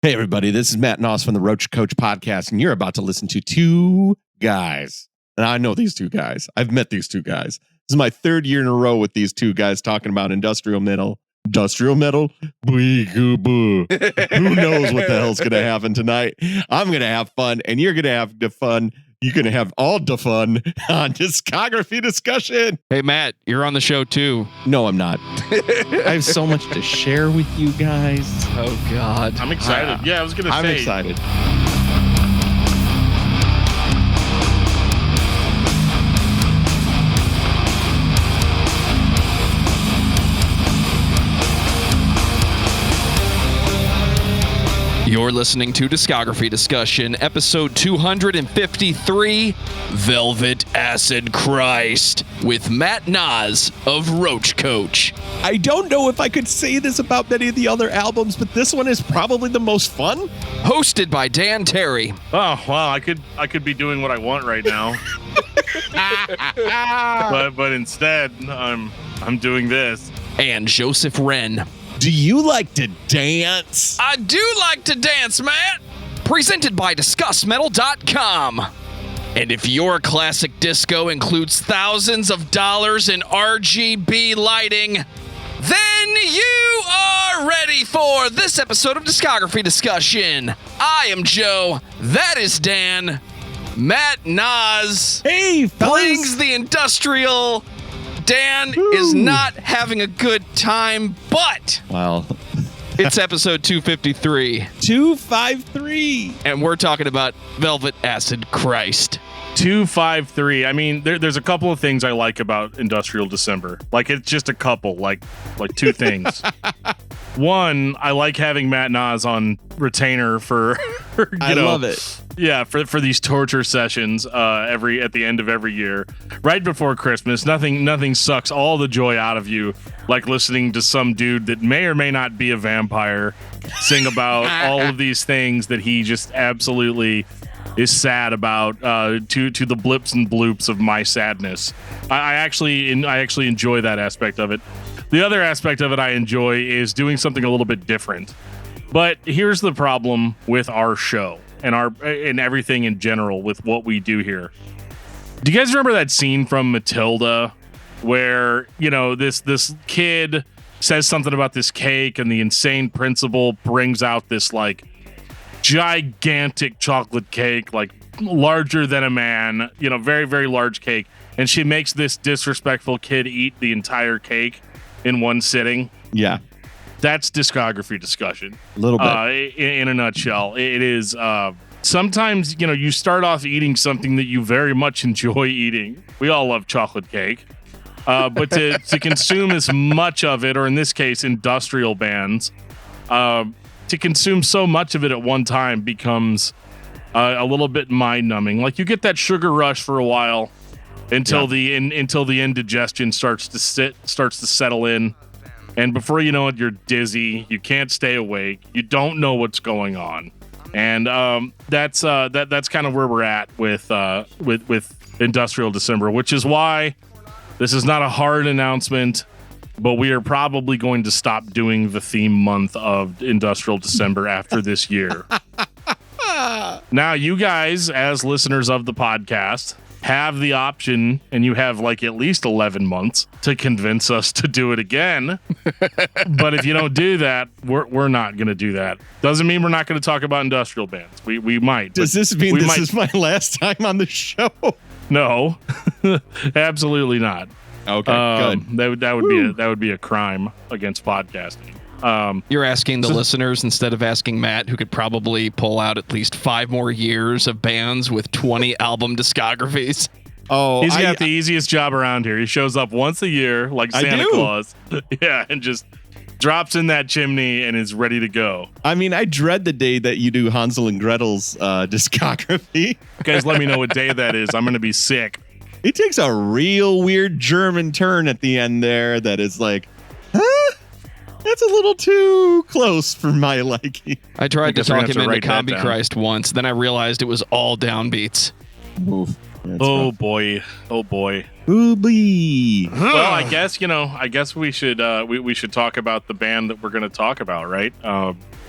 Hey, everybody, this is Matt Naas from the Roach Koach Podcast, and you're about to listen to two guys. And I know these two guys. I've met these two guys. This is my third year in a row with these two guys talking about industrial metal. Industrial metal? Who knows what the hell's going to happen tonight? I'm going to have fun, and you're going to have the fun. You're going to have all the fun on Discography Discussion. Hey, Matt, you're on the show, too. No, I'm not. I have so much to share with you guys. Oh, God. I'm excited. Yeah, I was going to say. I'm excited. You're listening to Discography Discussion, episode 253, Velvet Acid Christ, with Matt Naas of Roach Koach. I don't know if I could say this about many of the other albums, but this one is probably the most fun. Hosted by Dan Terry. Oh, wow, I could be doing what I want right now. but instead, I'm doing this. And Joseph Wren. Do you like to dance? I do like to dance, Matt. Presented by discussmetal.com. And if your classic disco includes thousands of dollars in RGB lighting, then you are ready for this episode of Discography Discussion. I am Joe. That is Dan. Matt Naas. Hey, fellas. Brings the industrial. Dan is not having a good time, but well, it's episode 253. 253. And we're talking about Velvet Acid Christ. 253. I mean, there's a couple of things I like about Industrial December. Like, it's just a couple, like two things. One, I like having Matt Naas on retainer for I love it. Yeah, for these torture sessions at the end of every year, right before Christmas. Nothing sucks all the joy out of you like listening to some dude that may or may not be a vampire sing about all of these things that he just absolutely is sad about, to the blips and bloops of my sadness. I actually enjoy that aspect of it. The other aspect of it I enjoy is doing something a little bit different. But here's the problem with our show and everything in general with what we do here. Do you guys remember that scene from Matilda where, you know, this kid says something about this cake and the insane principal brings out this like gigantic chocolate cake, like larger than a man, you know, very, very large cake. And she makes this disrespectful kid eat the entire cake in one sitting? Yeah. That's Discography Discussion. A little bit. In a nutshell. It is, sometimes, you know, you start off eating something that you very much enjoy eating. We all love chocolate cake. But to consume as much of it, or in this case, industrial bands, to consume so much of it at one time becomes a little bit mind-numbing. Like, you get that sugar rush for a while until the indigestion starts to settle in. And before you know it, you're dizzy. You can't stay awake. You don't know what's going on, and that's kind of where we're at with Industrial December, which is why this is not a hard announcement, but we are probably going to stop doing the theme month of Industrial December after this year. Now, you guys, as listeners of the podcast, have the option, and you have like at least 11 months to convince us to do it again. But if you don't do that, we're not going to do that. Doesn't mean we're not going to talk about industrial bands. We might. Does this mean this is my last time on the show? No, absolutely not. Okay, good. That would be a crime against podcasting. You're asking the listeners instead of asking Matt, who could probably pull out at least 5 more years of bands with 20 album discographies. Oh, he's got the easiest job around here. He shows up once a year like Santa Claus. Yeah, and just drops in that chimney and is ready to go. I mean, I dread the day that you do Hansel and Gretel's discography. You guys let me know what day that is. I'm going to be sick. It takes a real weird German turn at the end there that is like, huh? That's a little too close for my liking. I tried to talk him into Combi Christ once, then I realized it was all downbeats. Oof. Oh boy. Ooh-bee. Well, I guess we should talk about the band that we're going to talk about, right?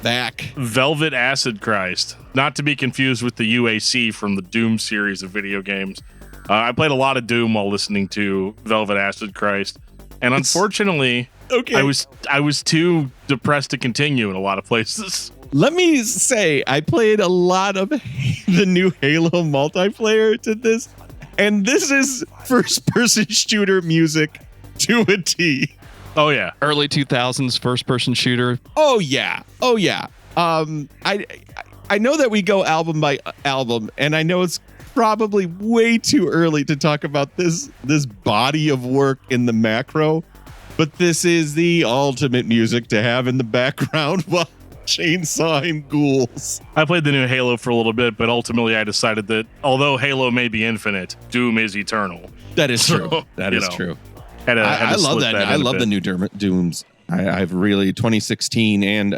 back. Velvet Acid Christ, not to be confused with the UAC from the Doom series of video games. I played a lot of Doom while listening to Velvet Acid Christ, and unfortunately, I was too depressed to continue in a lot of places. Let me say, I played a lot of the new Halo multiplayer to this, and this is first-person shooter music to a T. Oh yeah, early 2000s first-person shooter. Oh yeah. I know that we go album by album, and I know it's probably way too early to talk about this body of work in the macro, but this is the ultimate music to have in the background while chainsawing ghouls. I played the new Halo for a little bit, but ultimately I decided that although Halo may be infinite, Doom is eternal. That is true. That is true. I love that. I love the new Dooms. I've really 2016 and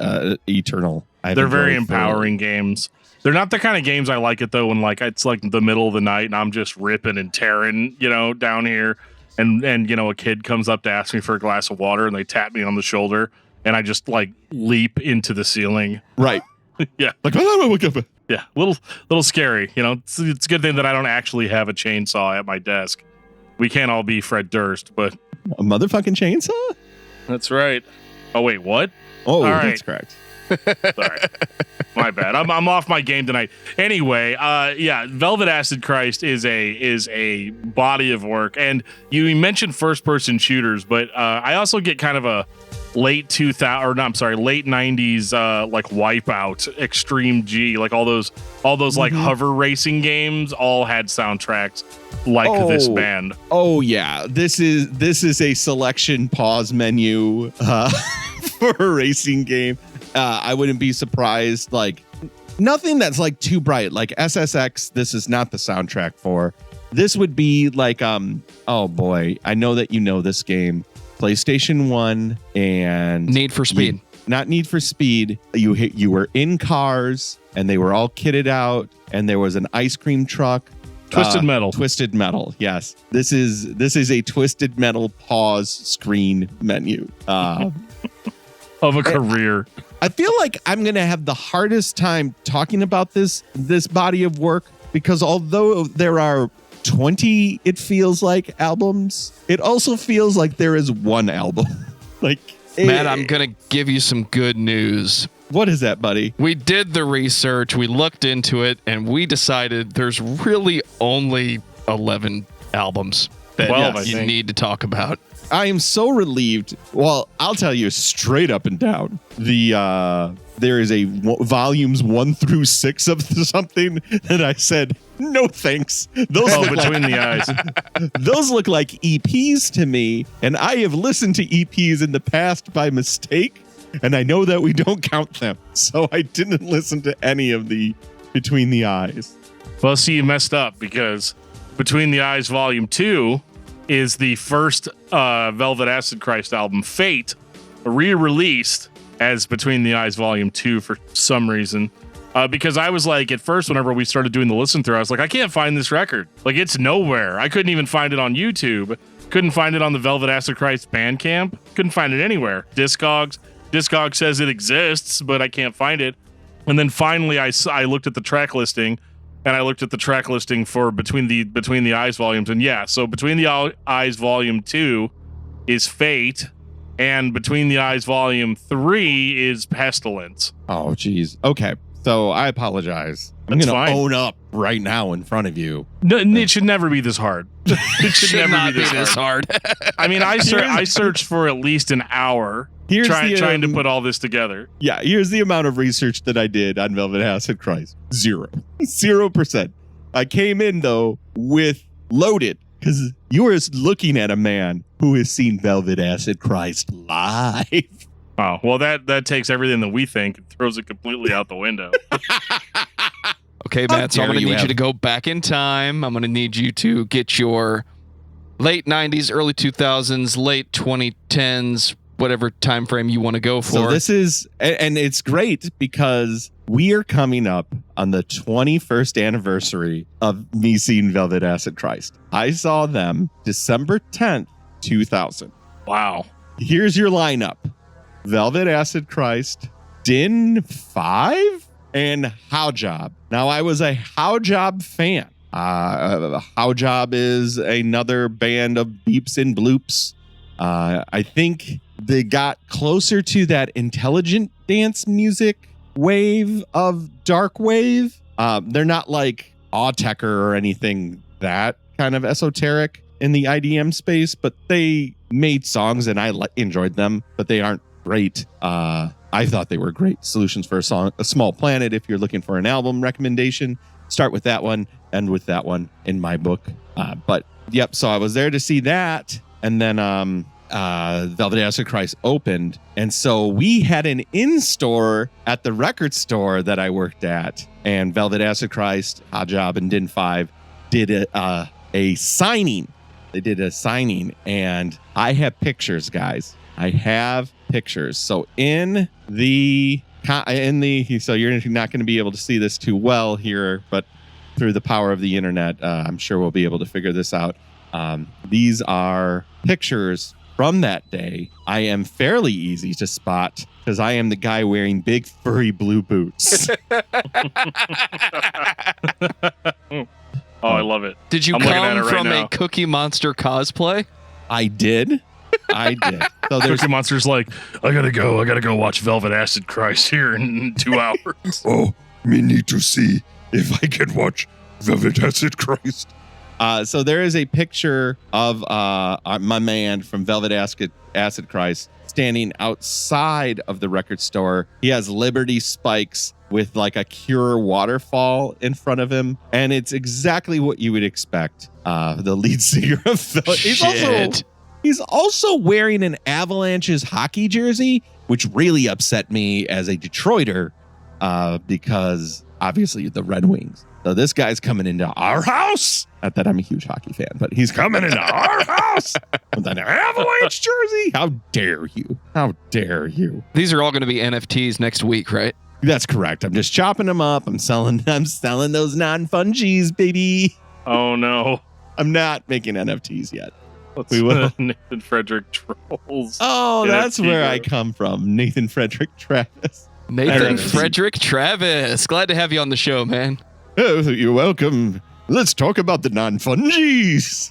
Eternal. They're very empowering games. They're not the kind of games I like it though when like it's like the middle of the night and I'm just ripping and tearing, down here, and a kid comes up to ask me for a glass of water and they tap me on the shoulder and I just like leap into the ceiling. Right. Yeah. Like yeah, little scary. It's a good thing that I don't actually have a chainsaw at my desk. We can't all be Fred Durst, but a motherfucking chainsaw? That's right. Oh wait, what? Oh, right. That's correct. Sorry, my bad. I'm off my game tonight. Anyway, Velvet Acid Christ is a body of work, and you mentioned first person shooters, but I also get kind of a late 90s like Wipeout, Extreme G, like all those like hover racing games all had soundtracks like this band. Oh yeah, this is a selection pause menu for a racing game. I wouldn't be surprised. Like nothing that's like too bright. Like SSX, this is not the soundtrack for. This would be like oh boy, I know that you know this game. PlayStation 1 and Need for Speed. Not Need for Speed. You were in cars and they were all kitted out and there was an ice cream truck. Twisted Metal. Twisted Metal. Yes. This is a Twisted Metal pause screen menu. Of a career. I feel like I'm going to have the hardest time talking about this body of work because although there are 20, it feels like albums, it also feels like there is one album. Like Matt, I'm going to give you some good news. What is that, buddy? We did the research, we looked into it, and we decided there's really only 11 albums that you need to talk about. I am so relieved. Well, I'll tell you straight up and down. There is a volumes 1 through 6 of something that I said, no thanks. Those look between the eyes. Those look like EPs to me, and I have listened to EPs in the past by mistake, and I know that we don't count them. So I didn't listen to any of the Between the Eyes. Well, see, you messed up because Between the Eyes Volume 2 is the first Velvet Acid Christ album, Fate, re-released as Between the Eyes Volume 2 for some reason. Because I was like, at first, whenever we started doing the listen through, I was like, I can't find this record. Like, it's nowhere. I couldn't even find it on YouTube. Couldn't find it on the Velvet Acid Christ Bandcamp. Couldn't find it anywhere. Discogs says it exists, but I can't find it. And then finally, I looked at the track listing, and I looked at the track listing for Between the Eyes volumes, and yeah, so Between the Eyes Volume 2 is Fate, and Between the Eyes Volume 3 is Pestilence. Oh, geez. Okay, so I apologize. I'm going to own up right now in front of you. No, it should never be this hard. It should never be this hard. I mean, I searched for at least an hour trying to put all this together. Yeah, here's the amount of research that I did on Velvet Acid Christ. 0%. I came in, though, with loaded, because you are looking at a man who has seen Velvet Acid Christ live. Oh, well, that takes everything that we think and throws it completely out the window. Okay, Matt, so I'm going to need you to go back in time. I'm going to need you to get your late 90s, early 2000s, late 2010s, whatever time frame you want to go for. So this is, and it's great because we are coming up on the 21st anniversary of me seeing Velvet Acid Christ. I saw them December 10th, 2000. Wow. Here's your lineup. Velvet Acid Christ, Din 5 and How Job. Now, I was a How Job fan. How Job is another band of beeps and bloops. I think they got closer to that intelligent dance music wave of dark wave. They're not like Autechre or anything that kind of esoteric in the IDM space, but they made songs and I enjoyed them, but they aren't great. I thought they were great solutions for a small planet. If you're looking for an album recommendation, start with that one, end with that one in my book. But yep, so I was there to see that. And then Velvet Acid Christ opened. And so we had an in-store at the record store that I worked at. And Velvet Acid Christ, Hot Job, and Din 5 did a signing. They did a signing. And I have pictures, guys. I have pictures. So so you're not going to be able to see this too well here, but through the power of the internet, I'm sure we'll be able to figure this out. These are pictures from that day. I am fairly easy to spot because I am the guy wearing big furry blue boots. Oh, I love it. Did you come from a Cookie Monster cosplay? I did. So Cookie Monster's like, I gotta go watch Velvet Acid Christ here in 2 hours. Oh, me need to see if I can watch Velvet Acid Christ. So there is a picture of my man from Velvet Acid Christ standing outside of the record store. He has Liberty spikes with like a Cure waterfall in front of him. And it's exactly what you would expect. The lead singer of Velvet. He's also wearing an Avalanche's hockey jersey, which really upset me as a Detroiter because obviously the Red Wings. So this guy's coming into our house. Not that I'm a huge hockey fan, but he's coming into our house with an Avalanche jersey. How dare you? How dare you? These are all going to be NFTs next week, right? That's correct. I'm just chopping them up. I'm selling those non-fungies, baby. Oh, no. I'm not making NFTs yet. We will. Nathan Frederick Trolls. Oh, that's where I come from. Nathan Frederick Travis. Nathan Frederick Travis. Glad to have you on the show, man. Oh, you're welcome. Let's talk about the non-fungies.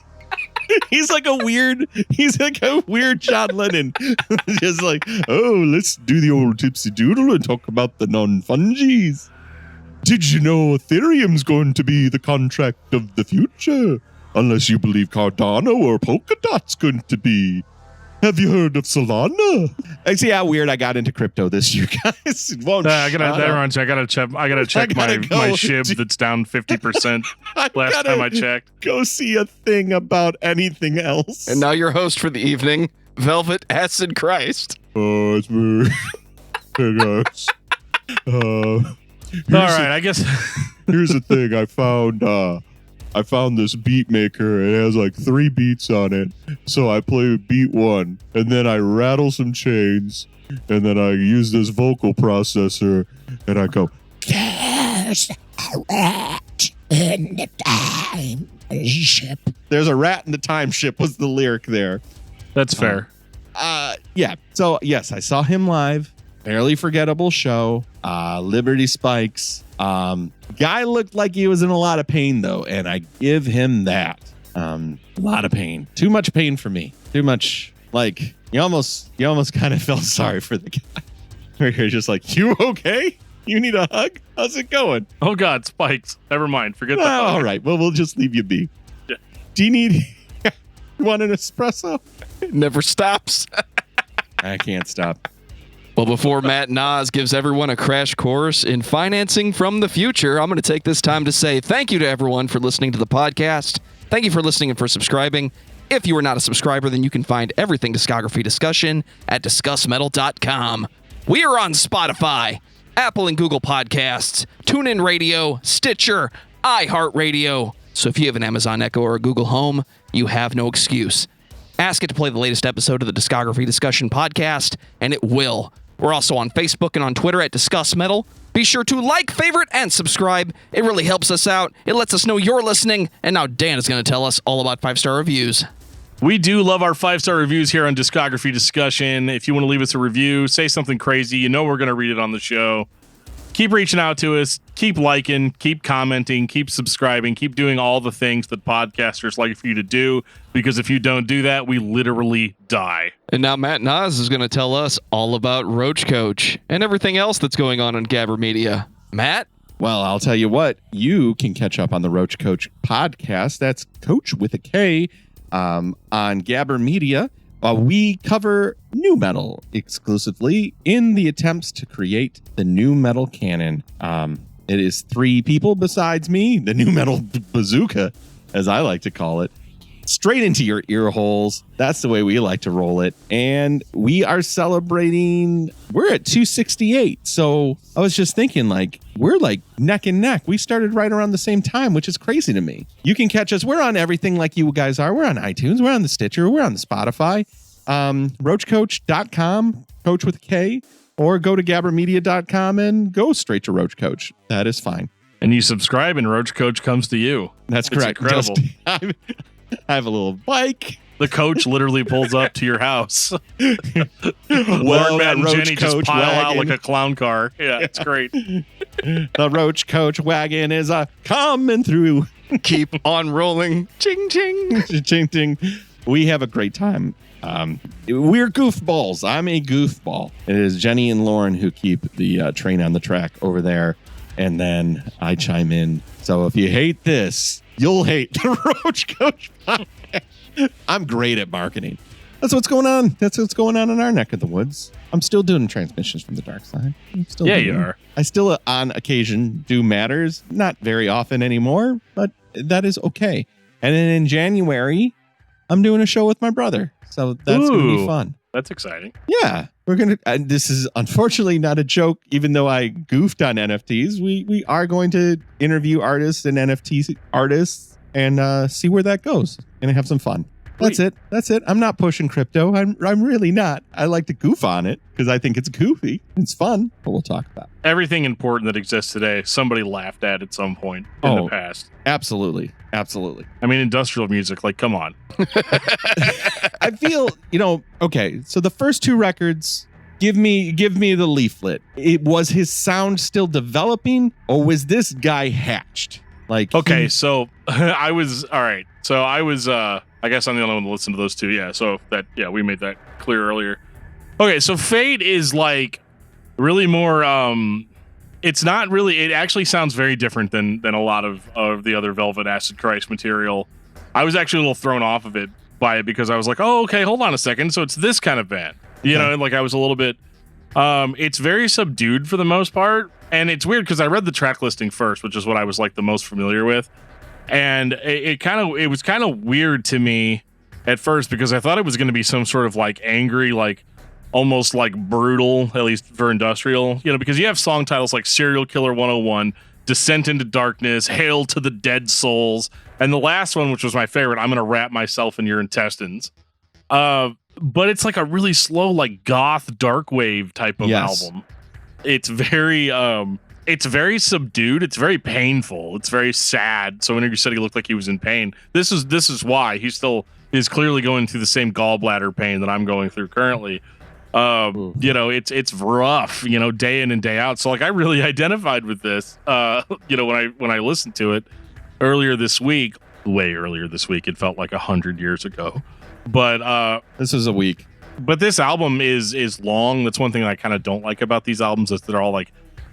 He's like a weird John Lennon. Just like, oh, let's do the old tipsy doodle and talk about the non-fungies. Did you know Ethereum's going to be the contract of the future? Unless you believe Cardano or Polkadot's going to be. Have you heard of Solana? I see how weird I got into crypto this year, guys. I gotta check my SHIB that's down 50%. Last time I checked. Go see a thing about anything else. And now your host for the evening, Velvet Acid Christ. Oh, it's me. Hey guys. All right, I guess here's the thing. I found this beat maker. It has like 3 beats on it. So I play beat 1 and then I rattle some chains and then I use this vocal processor and I go, there's a rat in the time ship. There's a rat in the time ship was the lyric there. That's fair. Yeah. So yes, I saw him live. Fairly forgettable show. Liberty Spikes. Guy looked like he was in a lot of pain though, and I give him that. A lot of pain. Too much pain for me. Too much. Like you almost kind of felt sorry for the guy. Where you're just like, you okay? You need a hug? How's it going? Oh God, spikes. Never mind. Forget that. All right. Well, we'll just leave you be. Yeah. Do you need? You want an espresso? It never stops. I can't stop. Well, before Matt Naas gives everyone a crash course in financing from the future, I'm going to take this time to say thank you to everyone for listening to the podcast. Thank you for listening and for subscribing. If you are not a subscriber, then you can find everything Discography Discussion at discussmetal.com. We are on Spotify, Apple and Google Podcasts, TuneIn Radio, Stitcher, iHeartRadio. So if you have an Amazon Echo or a Google Home, you have no excuse. Ask it to play the latest episode of the Discography Discussion podcast, and it will. We're also on Facebook and on Twitter at Discuss Metal. Be sure to like, favorite, and subscribe. It really helps us out. It lets us know you're listening. And now Dan is going to tell us all about 5-star reviews. We do love our 5-star reviews here on Discography Discussion. If you want to leave us a review, say something crazy, you know we're going to read it on the show. Keep reaching out to us. Keep liking, keep commenting, keep subscribing, keep doing all the things that podcasters like for you to do, because if you don't do that, we literally die. And now Matt Naas is going to tell us all about Roach Koach and everything else that's going on Gabber Media. Matt? Well, I'll tell you what, you can catch up on the Roach Koach Podcast. That's Coach with a K. On Gabber Media, we cover new metal exclusively in the attempts to create the new metal canon. It is 3 people besides me, the new metal bazooka, as I like to call it, straight into your ear holes. That's the way we like to roll it. And we are celebrating, we're at 268. So I was just thinking, like, we're like neck and neck. We started right around the same time, which is crazy to me. You can catch us. We're on everything like you guys are. We're on iTunes. We're on the Stitcher. We're on the Spotify. RoachKoach.com, Coach with a K, or go to gabbermedia.com and go straight to Roach Koach. That is fine. And you subscribe and Roach Koach comes to you. That's correct. Incredible. I have a little bike. The coach literally pulls up to your house. Well, Lord, Matt, and Jenny just pile wagon. out like a clown car. Yeah, it's great. The Roach Koach wagon is coming through. Keep on rolling. Ching, ching. Ching, ching. We have a great time. We're goofballs. I'm a goofball. It is Jenny and Lauren who keep the train on the track over there. And then I chime in. So if you hate this, you'll hate the Roach Koach podcast. I'm great at marketing. That's what's going on. That's what's going on in our neck of the woods. I'm still doing transmissions from the dark side. You are. I still, on occasion, do matters. Not very often anymore, but that is okay. And then in January, I'm doing a show with my brother. So that's going to be fun. That's exciting. Yeah. We're going to, this is unfortunately not a joke, even though I goofed on NFTs. We are going to interview artists and NFT artists and see where that goes and have some fun. That's it. I'm not pushing crypto. I'm really not. I like to goof on it because I think it's goofy. It's fun, but we'll talk about it. Everything important that exists today, somebody laughed at some point in the past. Absolutely. I mean, industrial music, like, come on. I feel, okay, so the first 2 records, give me the leaflet. Was his sound still developing, or was this guy hatched? Like, okay, so I was, all right. So I was, I guess I'm the only one to listen to those 2. Yeah. So we made that clear earlier. Okay. So Fate is like really more, it's not really, it actually sounds very different than a lot of the other Velvet Acid Christ material. I was actually a little thrown off of it by it because I was like, oh, okay, hold on a second. So it's this kind of band, and like I was a little bit, it's very subdued for the most part. And it's weird because I read the track listing first, which is what I was like the most familiar with. And it was kind of weird to me at first because I thought it was going to be some sort of like angry, like almost like brutal, at least for industrial, because you have song titles like Serial Killer 101, Descent into Darkness, Hail to the Dead Souls, and the last one, which was my favorite, I'm going to wrap myself in your intestines. But it's like a really slow, like goth dark wave type of album. It's very subdued. It's very painful. It's very sad. So whenever you said he looked like he was in pain, this is why he still is clearly going through the same gallbladder pain that I'm going through currently. It's rough, day in and day out. So like I really identified with this, when I listened to it way earlier this week, it felt like 100 years ago. But this was a week. But this album is long. That's one thing I kind of don't like about these albums is they're all like,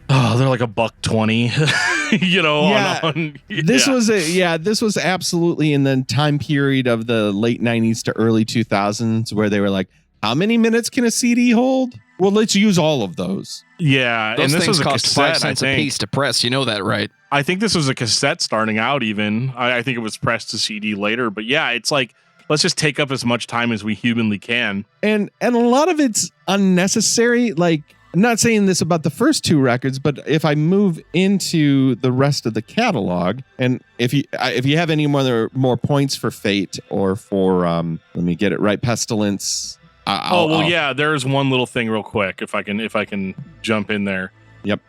they're like $120, This was absolutely in the time period of the late 90s to early 2000s where they were like, how many minutes can a CD hold? Well, let's use all of those. Yeah. Those and this things was cost cassette, 5 cents a piece to press. You know that, right? I think this was a cassette starting out even. I think it was pressed to CD later. But yeah, it's like, let's just take up as much time as we humanly can. And a lot of it's unnecessary. Like, I'm not saying this about the first 2 records, but if I move into the rest of the catalog, and if you have any more points for Fate or for let me get it right, Pestilence. There's one little thing real quick if I can jump in there. Yep.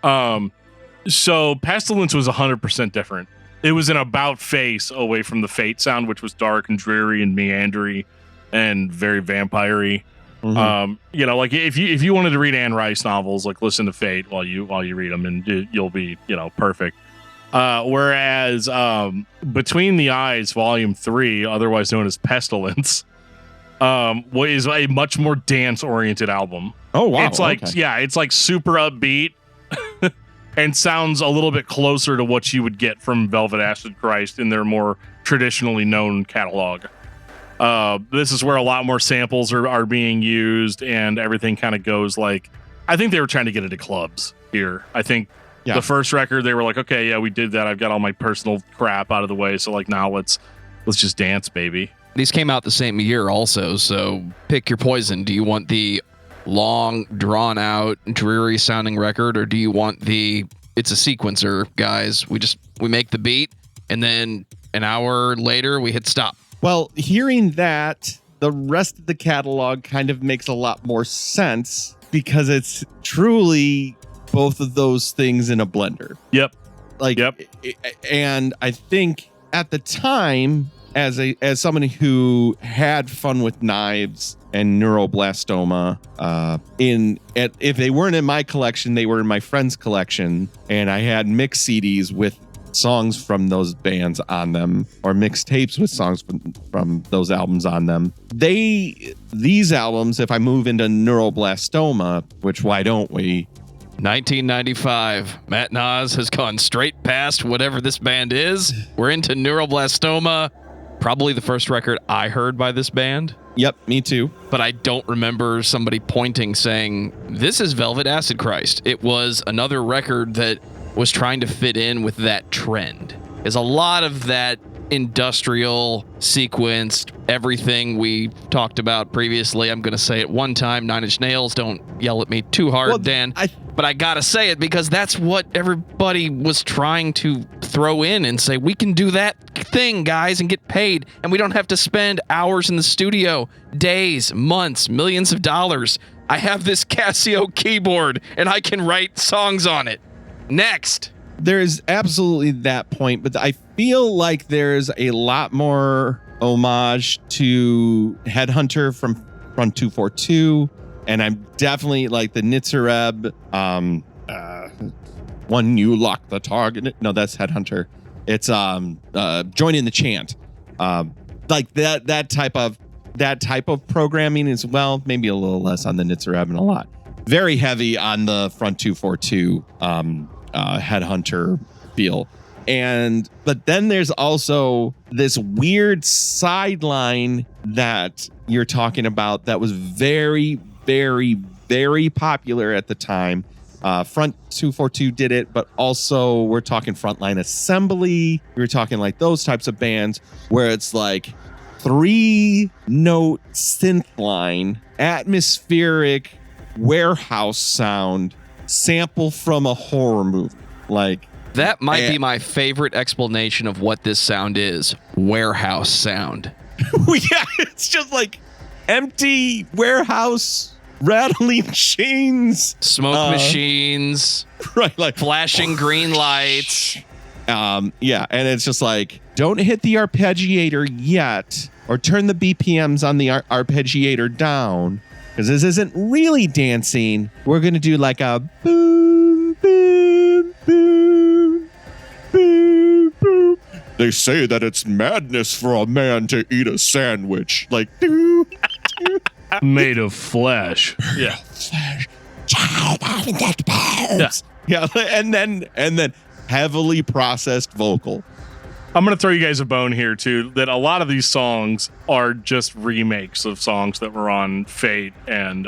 So Pestilence was 100% different. It was an about face away from the Fate sound, which was dark and dreary and meandering. and very vampire-y. Mm-hmm. Like if you wanted to read Anne Rice novels, like listen to Fate while you read them, and you'll be perfect. Whereas Between the Eyes, Volume 3, otherwise known as Pestilence, is a much more dance-oriented album. Oh wow! It's like it's like super upbeat and sounds a little bit closer to what you would get from Velvet Acid Christ in their more traditionally known catalog. This is where a lot more samples are being used, and everything kind of goes like, I think they were trying to get into clubs here. I think the first record, they were like, okay, yeah, we did that. I've got all my personal crap out of the way. So like, now let's just dance, baby. These came out the same year also, so pick your poison. Do you want the long, drawn-out, dreary-sounding record, or do you want it's a sequencer, guys? We make the beat, and then an hour later, we hit stop. Well, hearing that, the rest of the catalog kind of makes a lot more sense, because it's truly both of those things in a blender. Yep. And I think at the time, as someone who had fun with knives and neuroblastoma, if they weren't in my collection, they were in my friend's collection, and I had mix CDs with songs from those bands on them, or mixtapes with songs from those albums on them. These albums, if I move into neuroblastoma, which why don't we? 1995. Matt Naas has gone straight past whatever this band is. We're into neuroblastoma. Probably the first record I heard by this band. Yep, me too. But I don't remember somebody pointing saying, this is Velvet Acid Christ. It was another record that was trying to fit in with that trend. There's a lot of that industrial sequenced everything we talked about previously. I'm going to say it one time, 9 Inch Nails. Don't yell at me too hard, Dan. But I got to say it because that's what everybody was trying to throw in and say, we can do that thing, guys, and get paid. And we don't have to spend hours in the studio, days, months, millions of dollars. I have this Casio keyboard and I can write songs on it. Next. There's absolutely that point, but I feel like there's a lot more homage to Headhunter from Front 242, and I'm definitely like the Nitzareb, When You Lock the Target. No, that's Headhunter. It's Joining the Chant. Like that type of programming as well. Maybe a little less on the Nitzareb and a lot. Very heavy on the Front 242 Headhunter feel. But then there's also this weird sideline that you're talking about that was very, very, very popular at the time. Front 242 did it, but also we're talking Frontline Assembly. We're talking like those types of bands where it's like 3-note synth line, atmospheric warehouse sound, sample from a horror movie. Like that might be my favorite explanation of what this sound is. Warehouse sound. Yeah, it's just like empty warehouse, rattling chains, smoke machines, right? Like flashing green lights. Yeah, and it's just like, don't hit the arpeggiator yet, or turn the BPMs on the arpeggiator down, because this isn't really dancing. We're gonna do like a boom, boom, boom, boom, boom. They say that it's madness for a man to eat a sandwich. Like, made of flesh. Yeah. Yeah, and then heavily processed vocal. I'm going to throw you guys a bone here, too, that a lot of these songs are just remakes of songs that were on Fate and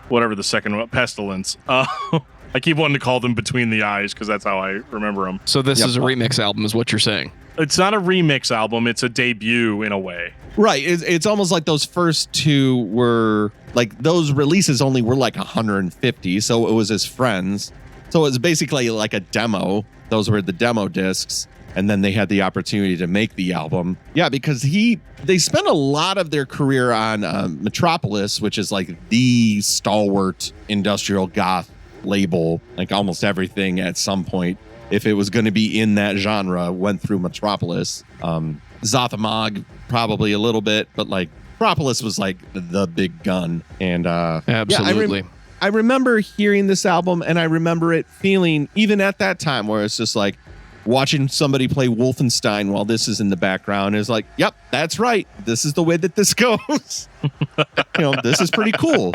whatever the second one, Pestilence. I keep wanting to call them Between the Eyes because that's how I remember them. So this is a remix album is what you're saying? It's not a remix album. It's a debut in a way. Right. It's almost like those first two were like those releases only were like 150. So it was his friends. So it was basically like a demo. Those were the demo discs. And then they had the opportunity to make the album. Yeah, because they spent a lot of their career on Metropolis, which is like the stalwart industrial goth label. Like almost everything at some point, if it was going to be in that genre, went through Metropolis. Zothamog probably a little bit, but like Metropolis was like the big gun. And Absolutely. Yeah, I remember hearing this album, and I remember it feeling, even at that time, where it's just like watching somebody play Wolfenstein while this is in the background is like, yep, that's right. This is the way that this goes. This is pretty cool.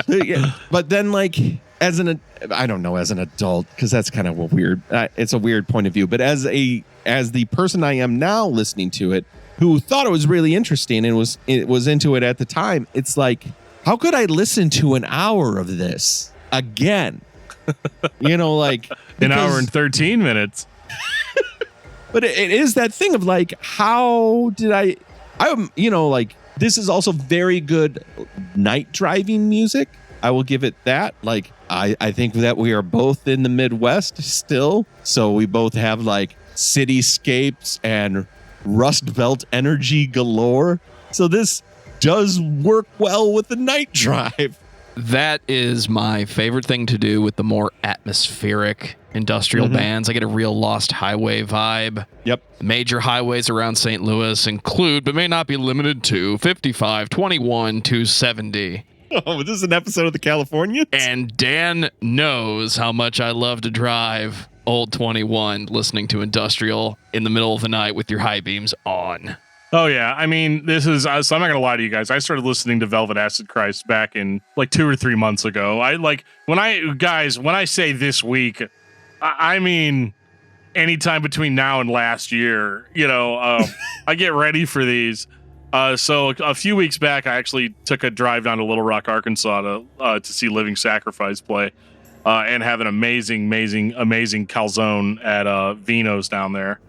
But then, like, as an adult, because that's kind of a weird, it's a weird point of view. But as the person I am now listening to it, who thought it was really interesting and was into it at the time, it's like, how could I listen to an hour of this again? Like an hour and 13 minutes. But it is that thing of like, how did like, this is also very good night driving music. I will give it that. Like, I think that we are both in the Midwest still. So we both have like cityscapes and Rust Belt energy galore. So this does work well with the night drive. That is my favorite thing to do with the more atmospheric industrial bands. I get a real Lost Highway vibe. Yep. Major highways around St. Louis include, but may not be limited to, 55, 21, 270. Oh, this is an episode of the Californians? And Dan knows how much I love to drive Old 21 listening to industrial in the middle of the night with your high beams on. Oh, yeah. I mean, this is, so I'm not going to lie to you guys. I started listening to Velvet Acid Christ back in like 2 or 3 months ago. When I say this week, I mean, anytime between now and last year, I get ready for these. So a few weeks back, I actually took a drive down to Little Rock, Arkansas to see Living Sacrifice play and have an amazing calzone at Vino's down there.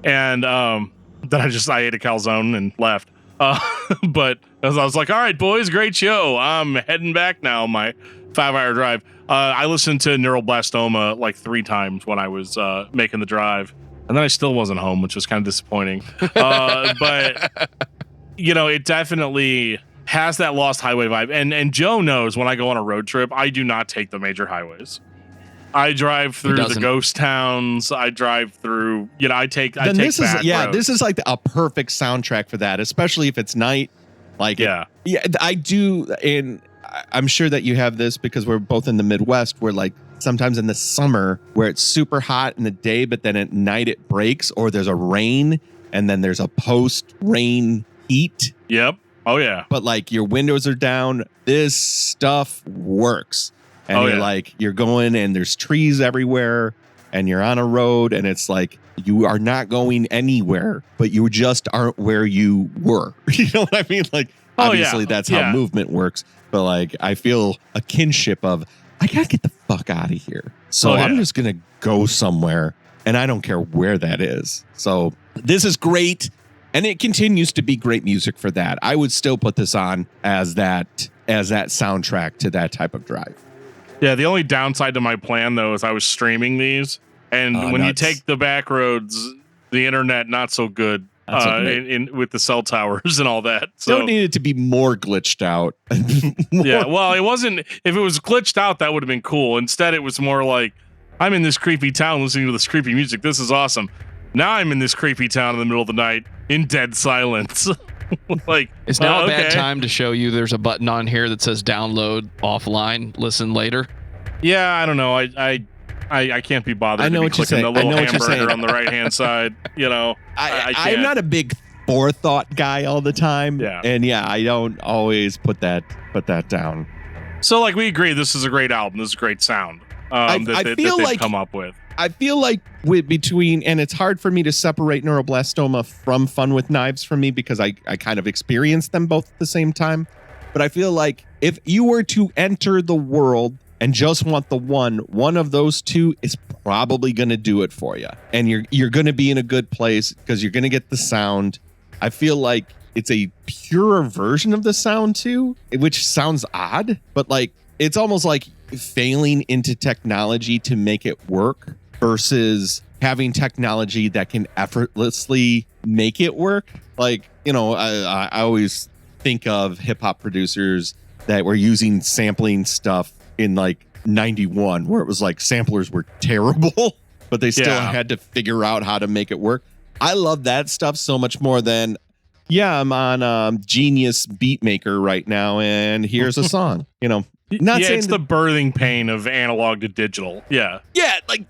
And, then I ate a calzone and left. But as I was like, all right, boys, great show. I'm heading back now, my 5-hour drive. I listened to Neuroblastoma like 3 times when I was making the drive. And then I still wasn't home, which was kind of disappointing. But, it definitely has that Lost Highway vibe. And Joe knows when I go on a road trip, I do not take the major highways. I drive through the ghost towns. I drive through, I take back roads. This is like a perfect soundtrack for that, especially if it's night. Like, yeah, I do. And I'm sure that you have this because we're both in the Midwest where like sometimes in the summer where it's super hot in the day, but then at night it breaks or there's a rain and then there's a post rain heat. Yep. Oh yeah. But like your windows are down. This stuff works. And you're going and there's trees everywhere and you're on a road and it's like you are not going anywhere, but you just aren't where you were. You know what I mean? Like, obviously that's how movement works. But like, I feel a kinship of, I got to get the fuck out of here. So I'm just going to go somewhere and I don't care where that is. So this is great. And it continues to be great music for that. I would still put this on as that soundtrack to that type of drive. Yeah, the only downside to my plan, though, is I was streaming these. And when you take the back roads, the internet, not so good with the cell towers and all that. So don't need it to be more glitched out. Yeah, well, it wasn't. If it was glitched out, that would have been cool. Instead, it was more like, I'm in this creepy town listening to this creepy music. This is awesome. Now I'm in this creepy town in the middle of the night in dead silence. Like, it's now a bad time to show you there's a button on here that says download offline, listen later. Yeah, I don't know. I can't be bothered to be clicking the little hamburger on the right hand side. I'm not a big forethought guy all the time. Yeah. And I don't always put that down. So like we agree this is a great album. This is a great sound that they've come up with. I feel like and it's hard for me to separate Neuroblastoma from Fun with Knives for me because I kind of experienced them both at the same time. But I feel like if you were to enter the world and just want the one of those two is probably going to do it for you. And you're going to be in a good place because you're going to get the sound. I feel like it's a purer version of the sound too, which sounds odd, but like it's almost like failing into technology to make it work versus having technology that can effortlessly make it work. Like, I always think of hip hop producers that were using sampling stuff in like 91 where it was like samplers were terrible, but they still had to figure out how to make it work. I love that stuff so much more than Yeah, I'm on Genius Beatmaker right now, and here's a song. You know, not saying it's the birthing pain of analog to digital. Yeah, like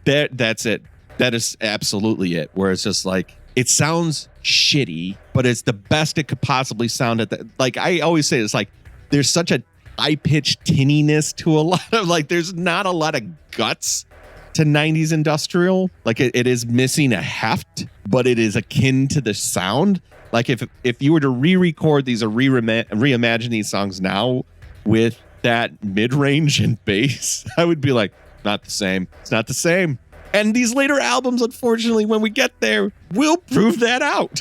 that's it. That is absolutely it. Where it's just like it sounds shitty, but it's the best it could possibly sound. Like I always say, it's like there's such a high-pitched tinniness to a lot of like. There's not a lot of guts to 90s industrial. Like it is missing a heft, but it is akin to the sound. Like if you were to re-record these or reimagine these songs now with that mid-range and bass, I would be like, not the same. It's not the same. And these later albums, unfortunately, when we get there, will prove that out.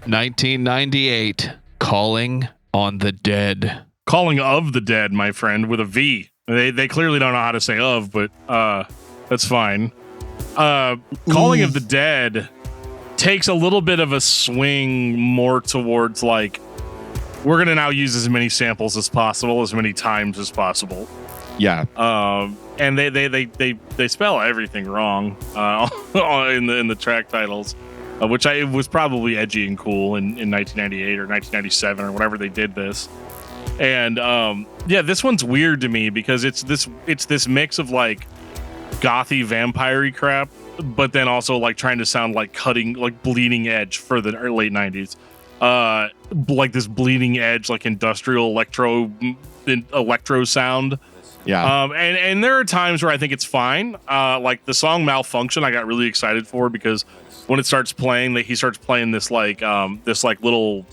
1998, Calling on the Dead. Calling of the Dead, my friend, with a V. They clearly don't know how to say of, but that's fine. Calling of the Dead takes a little bit of a swing more towards like, we're going to now use as many samples as possible, as many times as possible. Yeah. And they spell everything wrong in the track titles, which was probably edgy and cool in 1998 or 1997 or whatever they did this. And this one's weird to me because it's this mix of like gothy vampire-y crap, but then also like trying to sound like cutting, like bleeding edge for the late 90s. Like this bleeding edge, like industrial electro sound. Yeah. And there are times where I think it's fine. Like the song Malfunction, I got really excited for because when it starts playing, he starts playing this little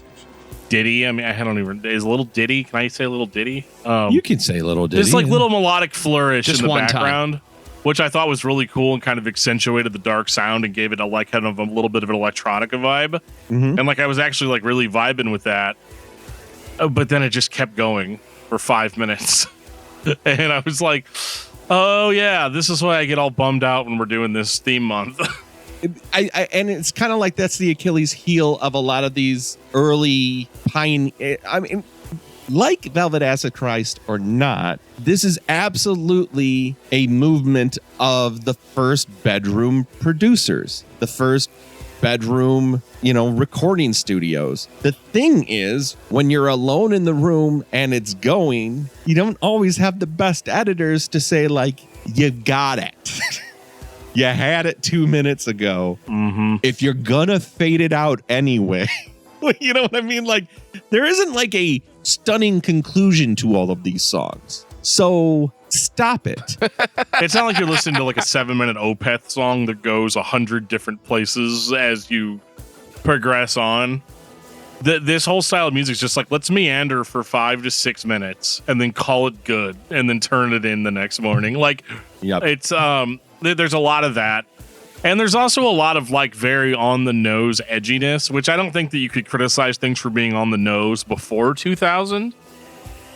ditty. I mean, I don't even, is a little ditty. Can I say a little ditty? You can say a little ditty. This like little melodic flourish just in the one background. time. Which I thought was really cool and kind of accentuated the dark sound and gave it a like kind of a little bit of an electronica vibe. Mm-hmm. And like I was actually like really vibing with that. But then it just kept going for 5 minutes. And I was like, oh yeah, this is why I get all bummed out when we're doing this theme month. And it's kind of like that's the Achilles heel of a lot of these early I mean, like Velvet Acid Christ or not, this is absolutely a movement of the first bedroom producers, the first bedroom, recording studios. The thing is, when you're alone in the room and it's going, you don't always have the best editors to say, like, you got it. You had it 2 minutes ago. Mm-hmm. If you're gonna fade it out anyway, you know what I mean? Like, there isn't like a stunning conclusion to all of these songs. So stop it. It's not like you're listening to like a 7-minute Opeth song that goes 100 different places as you progress on. This whole style of music is just like, let's meander for 5 to 6 minutes and then call it good and then turn it in the next morning. Like, yep. It's there's a lot of that. And there's also a lot of like very on the nose edginess, which I don't think that you could criticize things for being on the nose before 2000.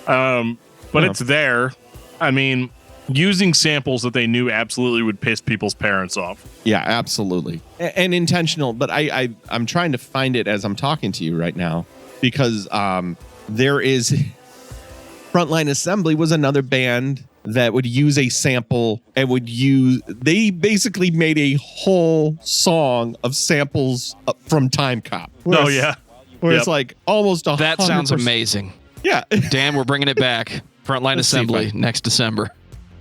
But it's there. I mean, using samples that they knew absolutely would piss people's parents off. Yeah, absolutely. And intentional. But I'm trying to find it as I'm talking to you right now because there is Frontline Assembly was another band that would use a sample and they basically made a whole song of samples from Time Cop. Oh, yeah. Where it's like almost 100%. That sounds amazing. Yeah. Dan, we're bringing it back. Frontline Assembly next December.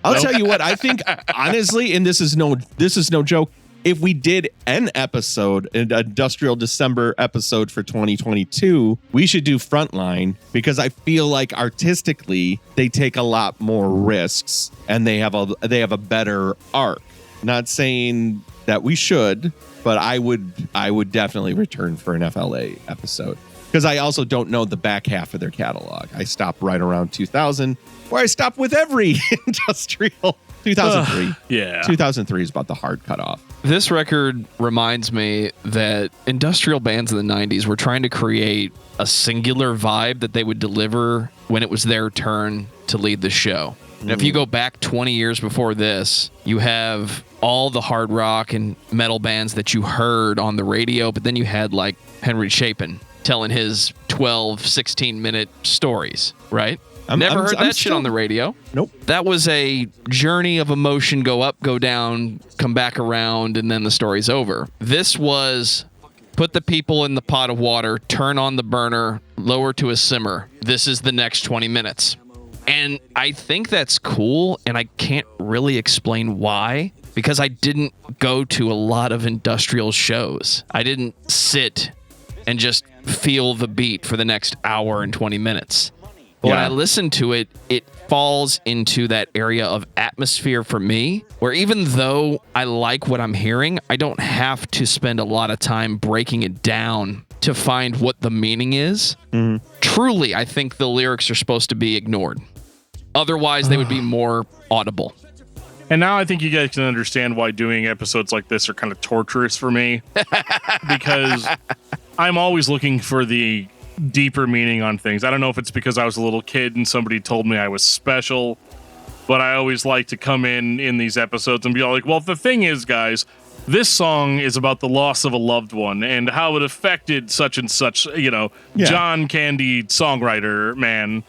I'll tell you what, I think honestly, and this is no joke, if we did an Industrial December episode for 2022, we should do Frontline because I feel like artistically they take a lot more risks and they have a better arc. Not saying that we should, but I would definitely return for an FLA episode because I also don't know the back half of their catalog. I stopped right around 2000, where I stopped with every industrial. 2003. Yeah. 2003 is about the hard cutoff. This record reminds me that industrial bands in the 90s were trying to create a singular vibe that they would deliver when it was their turn to lead the show. And if you go back 20 years before this, you have all the hard rock and metal bands that you heard on the radio, but then you had like Henry Chapin telling his 12, 16-minute stories, right? Never heard that shit on the radio. Nope. That was a journey of emotion, go up, go down, come back around, and then the story's over. This was Put the people in the pot of water, turn on the burner, lower to a simmer. This is the next 20 minutes. And I think that's cool, and I can't really explain why, because I didn't go to a lot of industrial shows. I didn't sit and just feel the beat for the next hour and 20 minutes. But when I listen to it, it falls into that area of atmosphere for me, where even though I like what I'm hearing, I don't have to spend a lot of time breaking it down to find what the meaning is. Mm-hmm. Truly, I think the lyrics are supposed to be ignored. Otherwise, they would be more audible. And now I think you guys can understand why doing episodes like this are kind of torturous for me, because I'm always looking for the deeper meaning on things. I don't know if it's because I was a little kid and somebody told me I was special, but I always like to come in these episodes and be all like, well, the thing is, guys, this song is about the loss of a loved one and how it affected such and such, John Candy songwriter, man.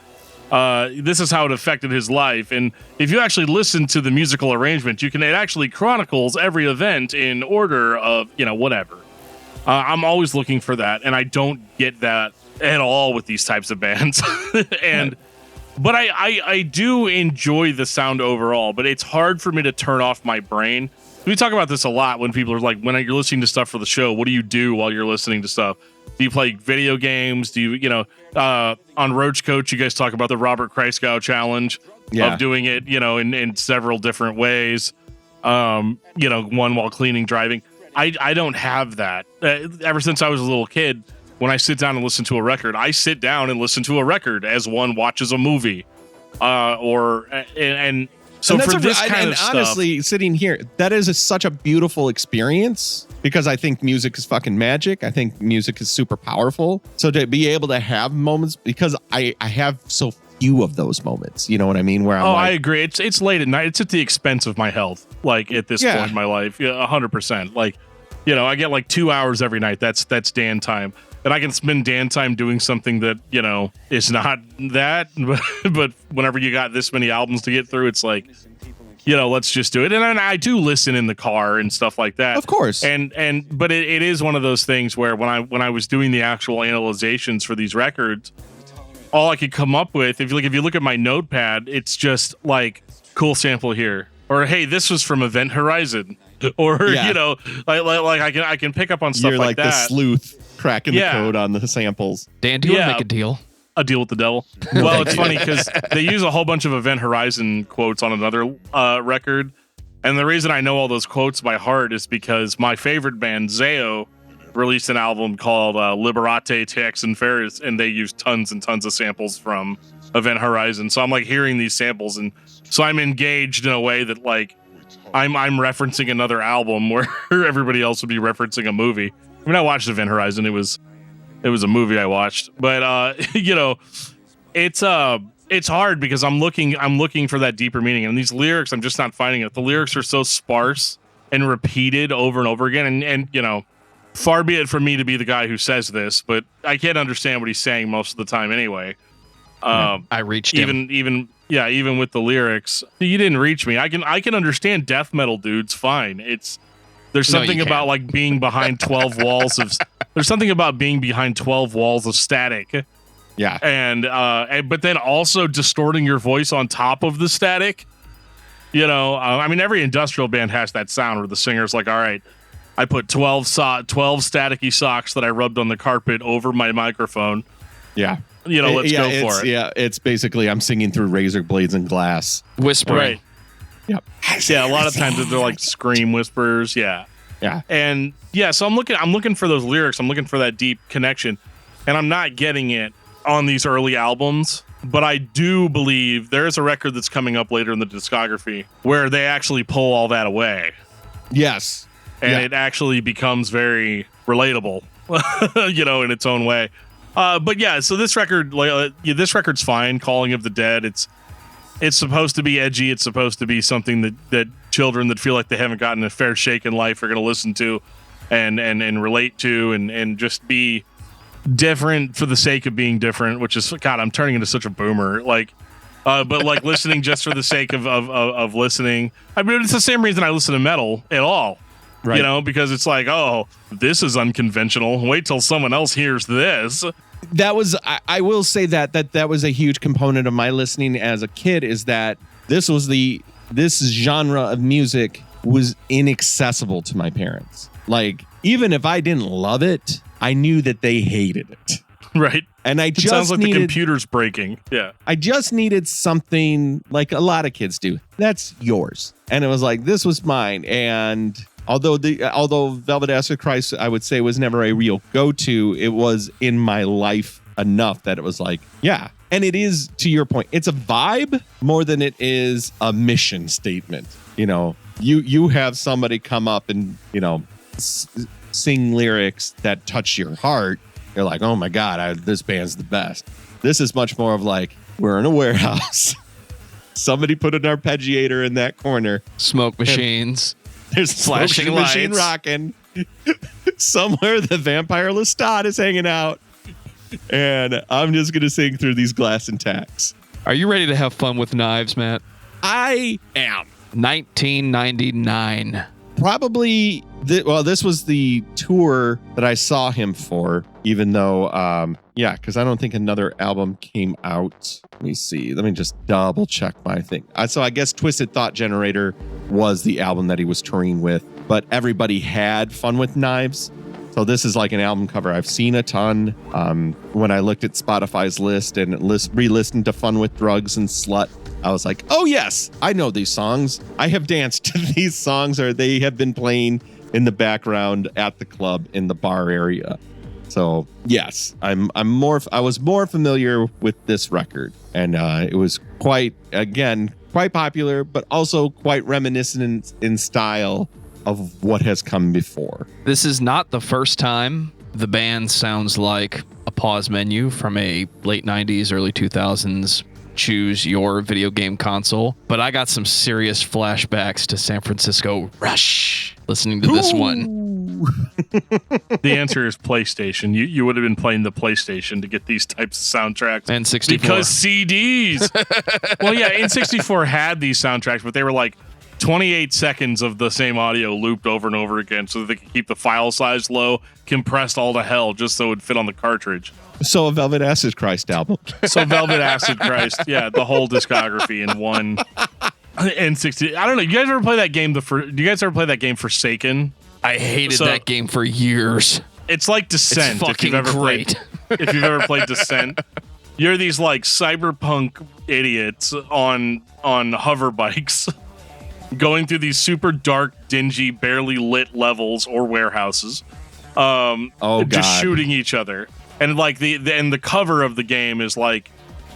This is how it affected his life. And if you actually listen to the musical arrangement, it actually chronicles every event in order of, whatever. I'm always looking for that, and I don't get that at all with these types of bands. But I do enjoy the sound overall, but it's hard for me to turn off my brain. We talk about this a lot when people are like, when you're listening to stuff for the show, what do you do while you're listening to stuff? Do you play video games? Do you, on Roach Koach, you guys talk about the Robert Kreisgau challenge of doing it, in several different ways. One while cleaning, driving. I don't have that. Ever since I was a little kid, when I sit down and listen to a record, I sit down and listen to a record as one watches a movie. So for this kind of stuff, honestly, sitting here, that is such a beautiful experience, because I think music is fucking magic. I think music is super powerful. So to be able to have moments, because I have so few of those moments, you know what I mean? Where I agree. It's late at night. It's at the expense of my health. Like at this point in my life, 100%. Like, I get like 2 hours every night. That's Dan time. And I can spend Dan time doing something that, is not that, but whenever you got this many albums to get through, it's like, let's just do it. And I do listen in the car and stuff like that. Of course. But it is one of those things where when I was doing the actual analyzations for these records, all I could come up with, if you look at my notepad, it's just like, cool sample here. Or, hey, this was from Event Horizon. Or, I can pick up on stuff like that. You're like the sleuth cracking the code on the samples. Dan, do you want to make a deal? A deal with the devil. Well, it's funny because they use a whole bunch of Event Horizon quotes on another record. And the reason I know all those quotes by heart is because my favorite band, Zao, released an album called Liberate Tex and Ferris, and they used tons and tons of samples from Event Horizon. So I'm like hearing these samples, and so I'm engaged in a way that like I'm referencing another album where everybody else would be referencing a movie. I mean, I watched Event Horizon. It was a movie I watched, but it's hard because I'm looking for that deeper meaning, and these lyrics, I'm just not finding it. The lyrics are so sparse and repeated over and over again, and far be it from me to be the guy who says this, but I can't understand what he's saying most of the time anyway. I reached him. Even with the lyrics, you didn't reach me. I can understand death metal dudes fine. There's something about like being behind 12 walls of there's something about being behind 12 walls of static. Yeah. And but then also distorting your voice on top of the static. I mean, every industrial band has that sound where the singer's like, all right, I put 12 staticky socks that I rubbed on the carpet over my microphone. Yeah. Let's go for it. Yeah, it's basically I'm singing through razor blades and glass. Whispering. Right. Yep. Yeah, a lot of times they're like scream whispers. Yeah. Yeah. And so I'm looking for those lyrics. I'm looking for that deep connection, and I'm not getting it on these early albums. But I do believe there is a record that's coming up later in the discography where they actually pull all that away. Yes. And it actually becomes very relatable, in its own way. But yeah, so this record, this record's fine. Calling of the Dead. It's supposed to be edgy. It's supposed to be something that children that feel like they haven't gotten a fair shake in life are going to listen to, and relate to, and just be different for the sake of being different. Which is, God, I'm turning into such a boomer. But listening just for the sake of listening. I mean, it's the same reason I listen to metal at all. Right. You know, because it's like, oh, this is unconventional. Wait till someone else hears this. That was, I will say that was a huge component of my listening as a kid, is that this genre of music was inaccessible to my parents. Like, even if I didn't love it, I knew that they hated it. Right. And it sounds like the computer's breaking. Yeah. I just needed something like a lot of kids do. That's yours. And it was like, this was mine. And although Velvet Acid Christ, I would say, was never a real go-to, it was in my life enough that it was like, yeah. And it is, to your point, it's a vibe more than it is a mission statement. You know, you have somebody come up and, you know, sing lyrics that touch your heart. You're like, oh my God, this band's the best. This is much more of like, we're in a warehouse. Somebody put an arpeggiator in that corner. Smoke machines. There's flashing lights. Machine rocking. Somewhere the vampire Lestat is hanging out. And I'm just going to sing through these glass and tacks. Are you ready to have fun with knives, Matt? I am. 1999. Probably, this was the tour that I saw him for, even though, because I don't think another album came out. Let me see. Let me just double check my thing. So I guess Twisted Thought Generator was the album that he was touring with, but everybody had Fun with Knives. So this is like an album cover I've seen a ton. When I looked at Spotify's list and re-listened to Fun with Drugs and Slut, I was like, oh yes, I know these songs. I have danced to these songs, or they have been playing in the background at the club in the bar area. So yes, I was more familiar with this record, and it was quite popular, but also quite reminiscent in style of what has come before. This is not the first time the band sounds like a pause menu from a late 90s, early 2000s choose your video game console, but I got some serious flashbacks to San Francisco Rush listening to this one. The answer is PlayStation. You would have been playing the PlayStation to get these types of soundtracks. And 64. Because CDs. Well, yeah, N64 had these soundtracks, but they were like 28 seconds of the same audio looped over and over again so that they could keep the file size low, compressed all to hell just so it would fit on the cartridge. So a Velvet Acid Christ album. So Velvet Acid Christ, yeah, the whole discography in one. N60. I don't know. You guys ever play that game? Do you guys ever play that game Forsaken? I hated that game for years. It's like Descent. It's fucking great. If you've ever played Descent, you're these like cyberpunk idiots on hover bikes, going through these super dark, dingy, barely lit levels or warehouses, just shooting each other. And like the cover of the game is like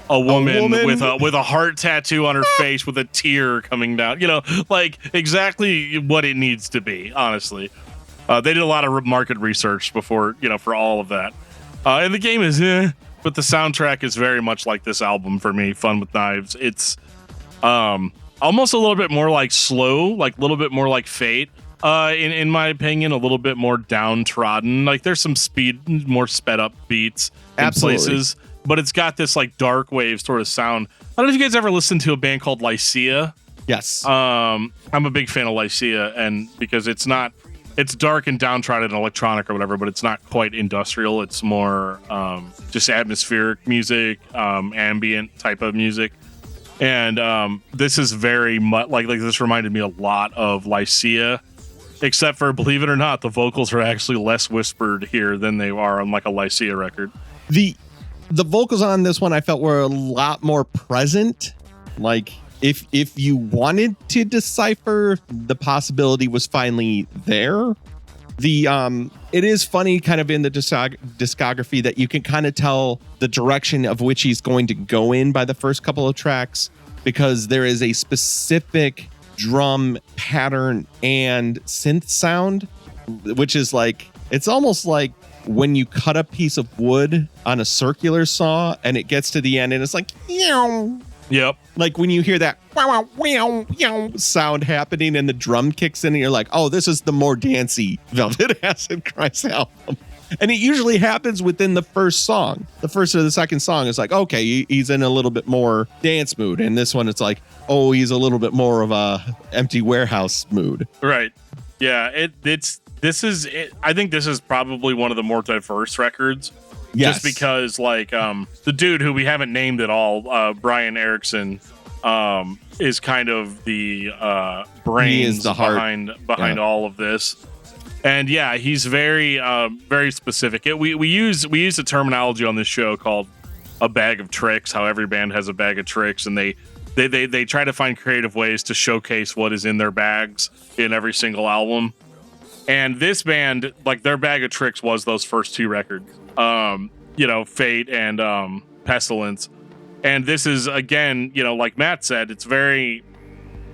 a woman with a heart tattoo on her face with a tear coming down. You know, like exactly what it needs to be. Honestly, they did a lot of market research before, for all of that. And the game is, but the soundtrack is very much like this album for me. Fun with Knives. It's almost a little bit more like slow, like a little bit more like Fate. In my opinion, a little bit more downtrodden. Like there's some speed, more sped up beats in places, but it's got this like dark wave sort of sound. I don't know if you guys ever listened to a band called Lycia. Yes. I'm a big fan of Lycia, and because it's dark and downtrodden and electronic or whatever, but it's not quite industrial. It's more just atmospheric music, ambient type of music. And this is very much like this reminded me a lot of Lycia. Except for, believe it or not, the vocals are actually less whispered here than they are on like a Lycia record. The vocals on this one I felt were a lot more present. Like if you wanted to decipher, the possibility was finally there. It is funny kind of in the discography that you can kind of tell the direction of which he's going to go in by the first couple of tracks, because there is a specific drum pattern and synth sound, which is like, it's almost like when you cut a piece of wood on a circular saw and it gets to the end and it's like, yep. Like when you hear that sound happening and the drum kicks in and you're like, oh, this is the more dancey Velvet Acid Christ album. And it usually happens within the first song. The first or the second song is like, okay, he's in a little bit more dance mood. And this one, it's like, oh, he's a little bit more of a empty warehouse mood. Right. Yeah, I think this is probably one of the more diverse records. Yes. Just because, like, the dude who we haven't named at all, Brian Erickson, is kind of the brains behind all of this. And yeah, he's very very specific. We use the terminology on this show called a bag of tricks. How every band has a bag of tricks, and they try to find creative ways to showcase what is in their bags in every single album. And this band, like, their bag of tricks was those first two records, Fate and Pestilence. And this is, again, like Matt said, it's very,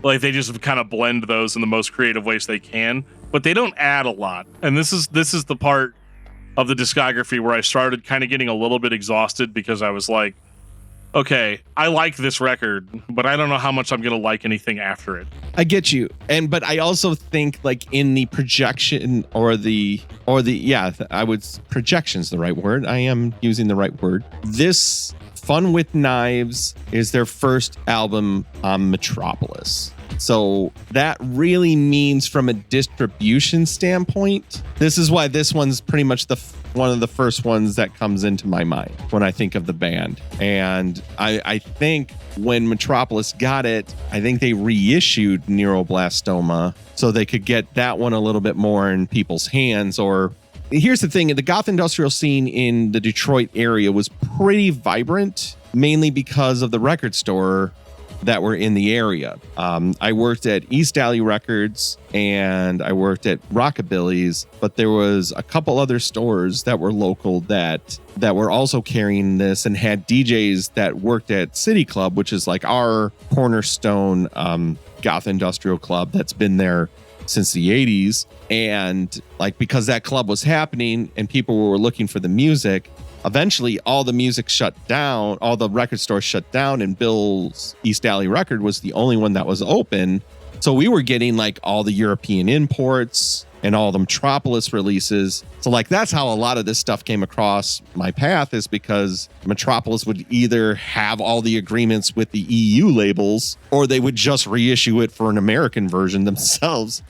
like, they just kind of blend those in the most creative ways they can, but they don't add a lot. And this is the part of the discography where I started kind of getting a little bit exhausted, because I was like, okay, I like this record, but I don't know how much I'm going to like anything after it. I get you. But I also think, like, in the projection projection's the right word. I am using the right word. This Fun with Knives is their first album on Metropolis. So that really means, from a distribution standpoint, this is why this one's pretty much one of the first ones that comes into my mind when I think of the band. And I think when Metropolis got it, I think they reissued Neuroblastoma so they could get that one a little bit more in people's hands. Or here's the thing, the goth industrial scene in the Detroit area was pretty vibrant, mainly because of the record store that were in the area. I worked at East Alley Records and I worked at Rockabilly's, but there was a couple other stores that were local that were also carrying this and had DJs that worked at City Club, which is like our cornerstone goth industrial club that's been there since the 80s. And like, because that club was happening and people were looking for the music, eventually all the music shut down, all the record stores shut down, and Bill's East Alley Record was the only one that was open. So we were getting like all the European imports and all the Metropolis releases. So like, that's how a lot of this stuff came across my path, is because Metropolis would either have all the agreements with the EU labels, or they would just reissue it for an American version themselves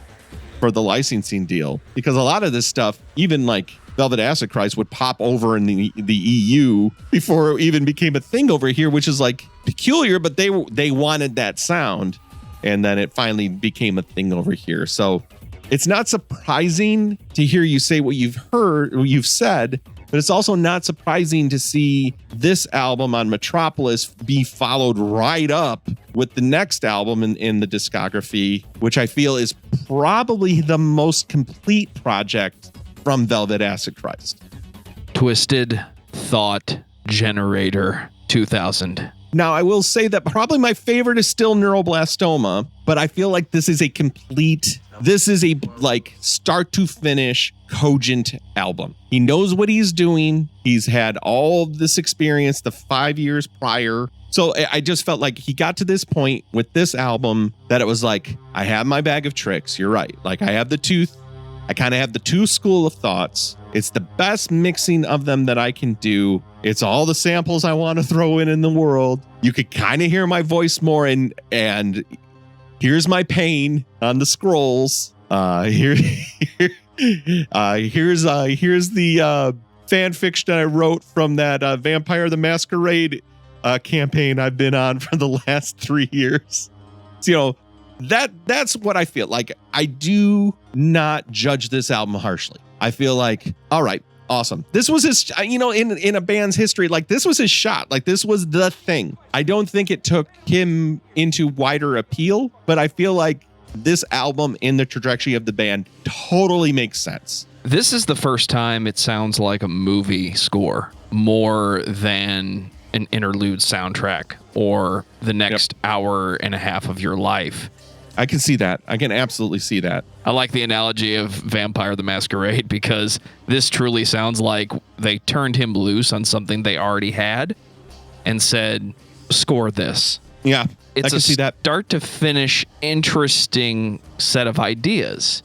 for the licensing deal. Because a lot of this stuff, even like Velvet Acid Christ, would pop over in the EU before it even became a thing over here, which is like peculiar, but they wanted that sound, and then it finally became a thing over here. So it's not surprising to hear you say what you've said, but it's also not surprising to see this album on Metropolis be followed right up with the next album in the discography, which I feel is probably the most complete project from Velvet Acid Christ. Twisted Thought Generator 2000. Now, I will say that probably my favorite is still Neuroblastoma, but I feel like this is a like start to finish cogent album. He knows what he's doing. He's had all of this experience the 5 years prior. So I just felt like he got to this point with this album that it was like, I have my bag of tricks. You're right. Like, I kind of have the two school of thoughts. It's the best mixing of them that I can do. It's all the samples I want to throw in the world. You could kind of hear my voice more, and here's my pain on the scrolls. Here's the fan fiction I wrote from that Vampire the Masquerade campaign I've been on for the last 3 years. So, that's what I feel like. I do not judge this album harshly. I feel like, all right, awesome. This was his, in a band's history, like, this was his shot. Like, this was the thing. I don't think it took him into wider appeal, but I feel like this album in the trajectory of the band totally makes sense. This is the first time it sounds like a movie score more than an interlude soundtrack or the next hour and a half of your life. I can see that. I can absolutely see that. I like the analogy of Vampire the Masquerade, because this truly sounds like they turned him loose on something they already had and said, score this. Yeah, it's I can see that. Start to finish interesting set of ideas.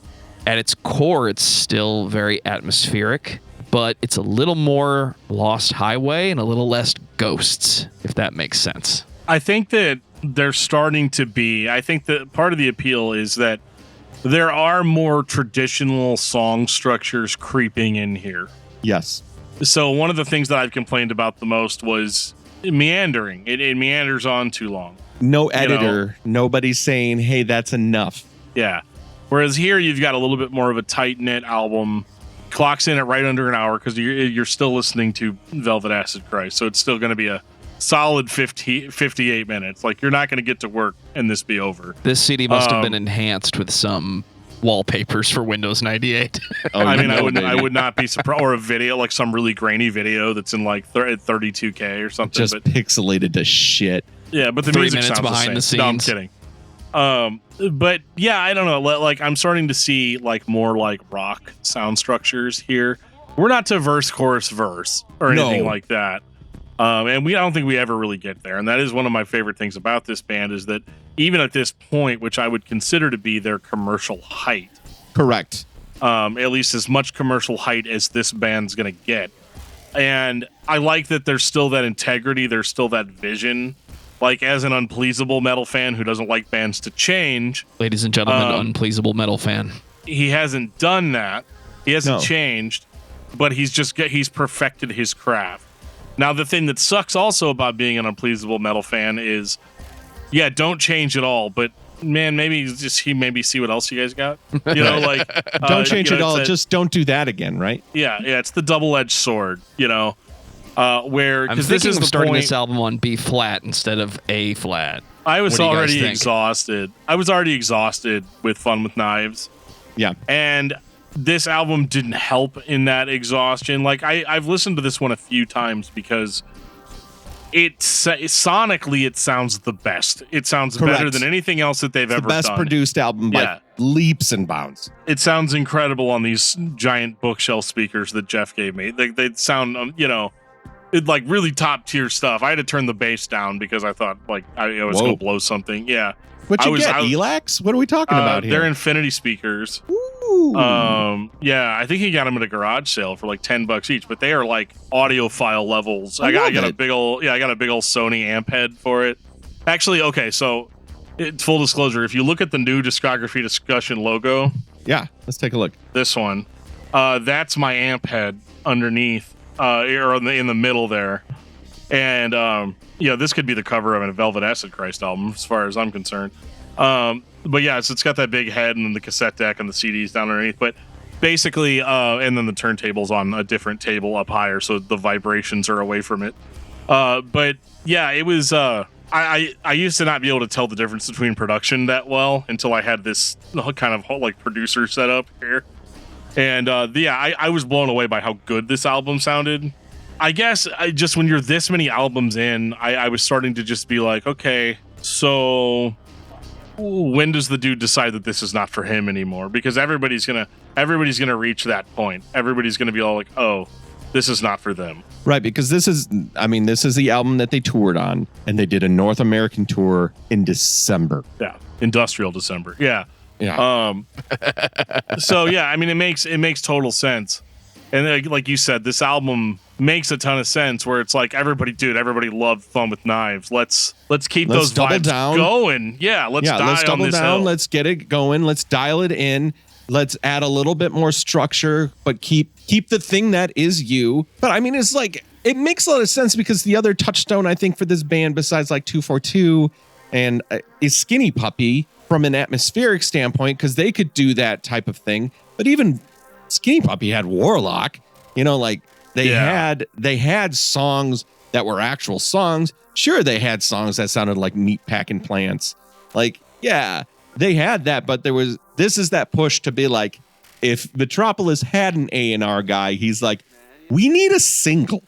At its core, it's still very atmospheric, but it's a little more Lost Highway and a little less Ghosts, if that makes sense. I think that they're starting to be, I think that part of the appeal is that there are more traditional song structures creeping in here. Yes. So one of the things that I've complained about the most was meandering. It meanders on too long. No editor. Nobody's saying, hey, that's enough. Yeah. Whereas here you've got a little bit more of a tight-knit album. Clocks in at right under an hour because you're still listening to Velvet Acid Christ. So it's still going to be a solid 58 minutes. Like, you're not going to get to work and this be over. This CD must have been enhanced with some wallpapers for Windows 98. I mean, I would not be surprised. Or a video, like some really grainy video that's in like 32K or something. Just pixelated to shit. Yeah, but the 3 music minutes sounds behind the same. the No, I'm scenes. kidding. But yeah, I don't know. Like, I'm starting to see like more like rock sound structures here. We're not to verse, chorus, verse or anything like that. And I don't think we ever really get there. And that is one of my favorite things about this band is that even at this point, which I would consider to be their commercial height. Correct. At least as much commercial height as this band's going to get. And I like that there's still that integrity. There's still that vision. Like, as an unpleasable metal fan who doesn't like bands to change. Ladies and gentlemen, unpleasable metal fan. He hasn't done that. He hasn't changed, but he's perfected his craft. Now, the thing that sucks also about being an unpleasable metal fan is, yeah, don't change at all, but man, maybe see what else you guys got. You know, like don't change at all. Just don't do that again, right? Yeah, it's the double-edged sword. You know, where I'm because thinking this is of the starting point, this album on B flat instead of A flat. I was What do you guys already think? exhausted. I was already exhausted with Fun with Knives. Yeah, and this album didn't help in that exhaustion. Like I've listened to this one a few times because sonically it sounds the best. It sounds better than anything else that they've ever done. The best produced album by leaps and bounds. It sounds incredible on these giant bookshelf speakers that Jeff gave me. They sound, it like really top tier stuff. I had to turn the bass down because I thought like I was going to blow something. Yeah. What you get? Elax? What are we talking about here? They're Infinity speakers. Ooh. Yeah, I think he got them at a garage sale for like $10 each, but they are like audiophile levels. I got a big old Sony amp head for it. Actually, okay, so full disclosure, if you look at the new Discography discussion logo, yeah, let's take a look. This one, that's my amp head underneath, or in the middle there, and this could be the cover of a Velvet Acid Christ album, as far as I'm concerned. But yeah, so it's got that big head and then the cassette deck and the CDs down underneath. But basically, and then the turntable's on a different table up higher, so the vibrations are away from it. But yeah, it was. I used to not be able to tell the difference between production that well until I had this kind of like producer setup here. And I was blown away by how good this album sounded. I guess just when you're this many albums in, I was starting to just be like, okay, so when does the dude decide that this is not for him anymore? Because everybody's gonna reach that point. Everybody's gonna be all like, oh, this is not for them. Right, because this is the album that they toured on, and they did a North American tour in December. Yeah, industrial December. Yeah. Yeah. So yeah, I mean, it makes total sense. And like you said, this album makes a ton of sense where it's like everybody loved Fun with Knives. Let's keep those vibes going. Yeah, let's double down. Let's get it going. Let's dial it in. Let's add a little bit more structure, but keep the thing that is you. But I mean, it's like it makes a lot of sense because the other touchstone I think for this band, besides like 242 and is Skinny Puppy from an atmospheric standpoint, because they could do that type of thing. But even Skinny Puppy had Warlock, like they had songs that were actual songs. Sure, they had songs that sounded like meat packing plants. Like, yeah, they had that, but this is that push to be like, if Metropolis had an A&R guy, he's like, we need a single.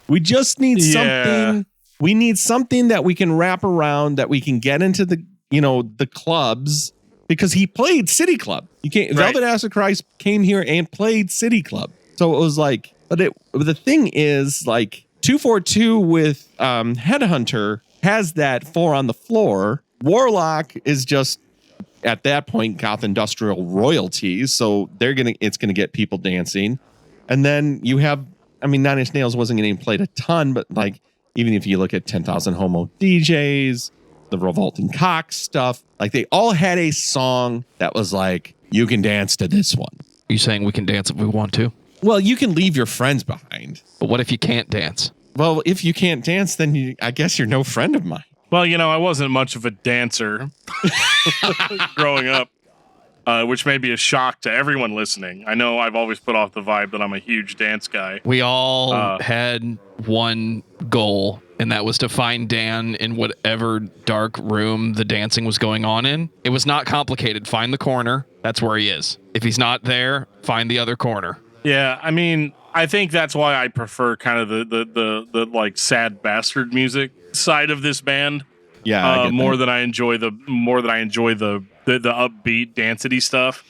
We just need something. We need something that we can wrap around, that we can get into the clubs, because he played City Club. Velvet Acid Christ came here and played City Club. So it was like, but the thing is, like, 242 with Headhunter has that 4 on the floor. Warlock is just at that point goth industrial royalties, so it's gonna get people dancing. And then you have, Nine Inch Nails wasn't getting played a ton, but like even if you look at 10,000 Homo DJs, the Revolting Cock stuff. Like they all had a song that was like, you can dance to this one. Are you saying we can dance if we want to? Well, you can leave your friends behind. But what if you can't dance? Well, if you can't dance, then I guess you're no friend of mine. Well, I wasn't much of a dancer growing up, which may be a shock to everyone listening. I know I've always put off the vibe that I'm a huge dance guy. We all had one goal, and that was to find Dan in whatever dark room the dancing was going on in. It was not complicated. Find the corner. That's where he is. If he's not there, find the other corner. Yeah, I mean, I think that's why I prefer kind of the like sad bastard music side of this band. Yeah, more than I enjoy the upbeat dancey stuff.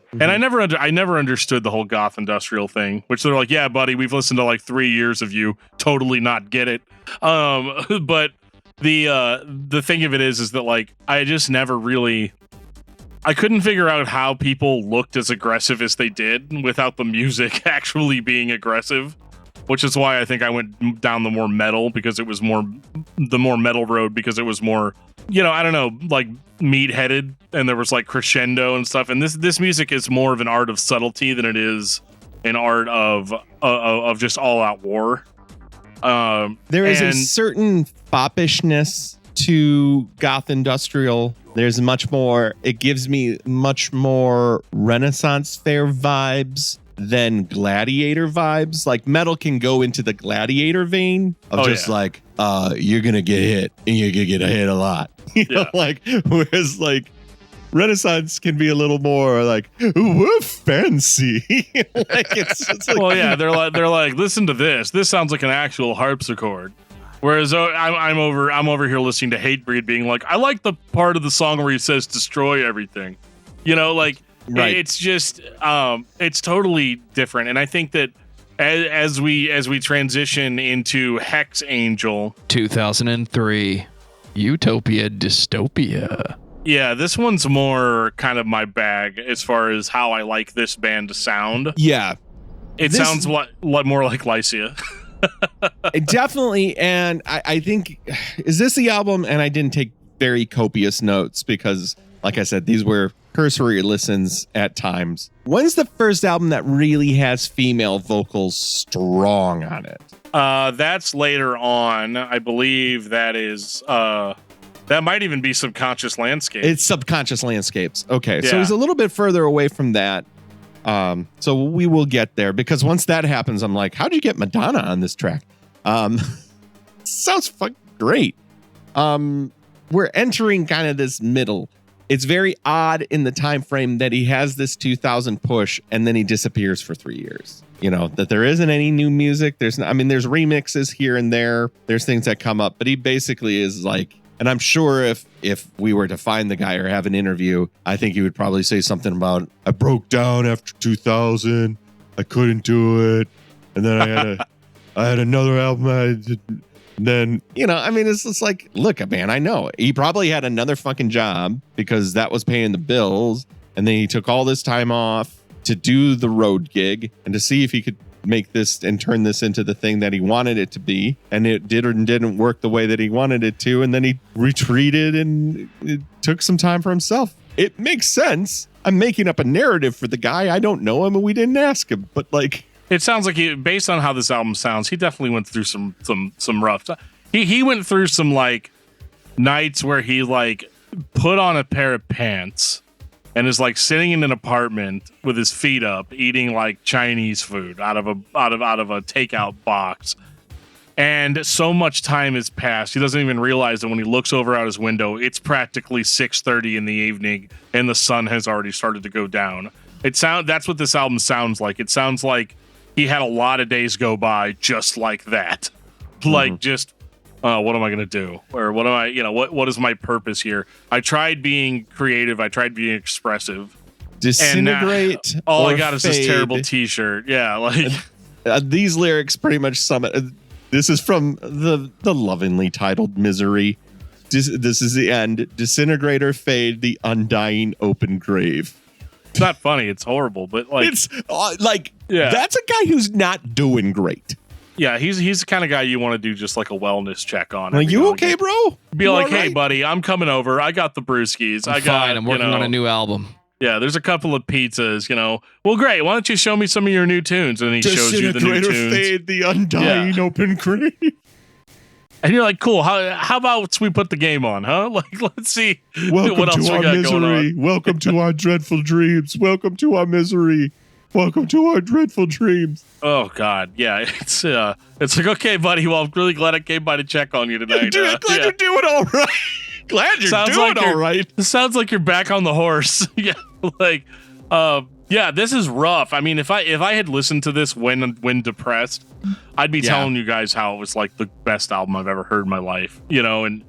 Mm-hmm. And I never understood the whole goth industrial thing, which they're like, yeah, buddy, we've listened to like 3 years of you, totally not get it. But the thing of it is that like I just never really. I couldn't figure out how people looked as aggressive as they did without the music actually being aggressive, which is why I think I went down the more metal because it was the more metal road because it was more, I don't know, like meat-headed and there was like crescendo and stuff. And this music is more of an art of subtlety than it is an art of just all-out war. There is a certain foppishness to goth industrial. There's much more, it gives me much more Renaissance fair vibes than Gladiator vibes. Like metal can go into the Gladiator vein of like, you're going to get hit and you're going to get hit a lot. You know, like, whereas like Renaissance can be a little more like, we're fancy. Like it's like, well, yeah, they're like, listen to this. This sounds like an actual harpsichord. Whereas I'm over here listening to Hatebreed being like, I like the part of the song where he says destroy everything. Right. It's just it's totally different. And I think that as we transition into Hex Angel 2003 Utopia Dystopia. Yeah, this one's more kind of my bag as far as how I like this band to sound. Yeah. It sounds more like Lycia. Definitely, and I think, is this the album? And I didn't take very copious notes because, like I said, these were cursory listens at times. When's the first album that really has female vocals strong on it? That's later on. I believe that is... that might even be Subconscious Landscape. It's Subconscious Landscapes. Okay, so it's a little bit further away from that. So we will get there because once that happens, I'm like, how'd you get Madonna on this track? Sounds fucking great. We're entering kind of this middle. It's very odd in the time frame that he has this 2000 push and then he disappears for 3 years. That there isn't any new music. There's remixes here and there. There's things that come up, but he basically is like, and I'm sure if we were to find the guy or have an interview, I think he would probably say something about, I broke down after 2000. I couldn't do it. And then I had another album. It's just like, look, man, I know he probably had another fucking job because that was paying the bills. And then he took all this time off to do the road gig and to see if he could make this and turn this into the thing that he wanted it to be, and it did or didn't work the way that he wanted it to, and then he retreated and it took some time for himself. It makes sense. I'm making up a narrative for the guy. I don't know him and we didn't ask him, but like, it sounds like based on how this album sounds, he definitely went through some rough stuff. He went through some like nights where he like put on a pair of pants and is like sitting in an apartment with his feet up, eating like Chinese food out of a takeout box. And so much time has passed, he doesn't even realize that when he looks over out his window, it's practically 6:30 in the evening, and the sun has already started to go down. That's what this album sounds like. It sounds like he had a lot of days go by just like that, like just. What am I going to do? Or what am I, what is my purpose here? I tried being creative. I tried being expressive. Disintegrate. All I got is this terrible t-shirt. Yeah. Like these lyrics pretty much sum it. This is from the lovingly titled Misery. This is the end. Disintegrate or fade, the undying open grave. It's not funny. It's horrible, but like, it's that's a guy who's not doing great. Yeah, he's the kind of guy you want to do just like a wellness check on. Are you okay, bro? Be You like, all hey, right? buddy, I'm coming over. I got the brewskis. I'm fine. I'm working on a new album. Yeah, there's a couple of pizzas, Well, great. Why don't you show me some of your new tunes? And he shows you the new tunes. Fade, the undying open grave. And you're like, cool. How about we put the game on, huh? Like, let's see Welcome what else to we our got going misery. on. Welcome to our dreadful dreams. Welcome to our misery. Welcome to our dreadful dreams. Oh God, yeah. It's like, okay, buddy. Well, I'm really glad I came by to check on you tonight. Glad you're doing all right. Glad you're doing all right. It sounds like you're back on the horse. Yeah, like, yeah. This is rough. I mean, if I had listened to this when depressed, I'd be telling you guys how it was like the best album I've ever heard in my life. And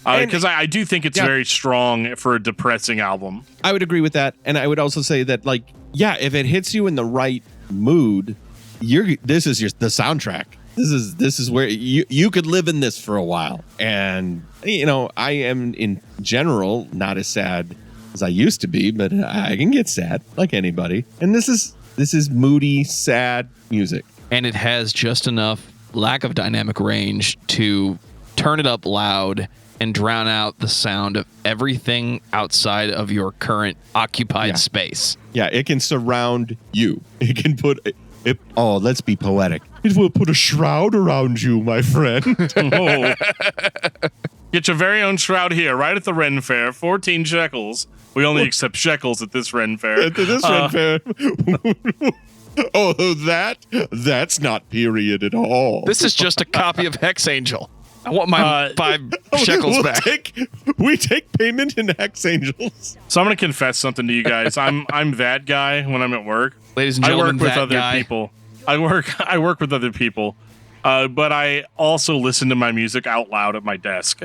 because I do think it's very strong for a depressing album. I would agree with that, and I would also say that, like, yeah, if it hits you in the right mood, this is the soundtrack. This is where you could live in this for a while. And I am in general not as sad as I used to be, but I can get sad like anybody. And this is moody, sad music. And it has just enough lack of dynamic range to turn it up loud and drown out the sound of everything outside of your current occupied space. Yeah, it can surround you. It can put it. Oh, let's be poetic. It will put a shroud around you, my friend. Oh. Get your very own shroud here, right at the Ren Fair. 14 shekels. We only accept shekels at this Ren Fair. At this Ren Fair. Oh, that's not period at all. This is just a copy of Hex Angel. I want my 5 shekels back. We take payment in Hex Angels. So I'm going to confess something to you guys. I'm that guy when I'm at work. Ladies and gentlemen, I work with that other guy. people. I work with other people. But I also listen to my music out loud at my desk.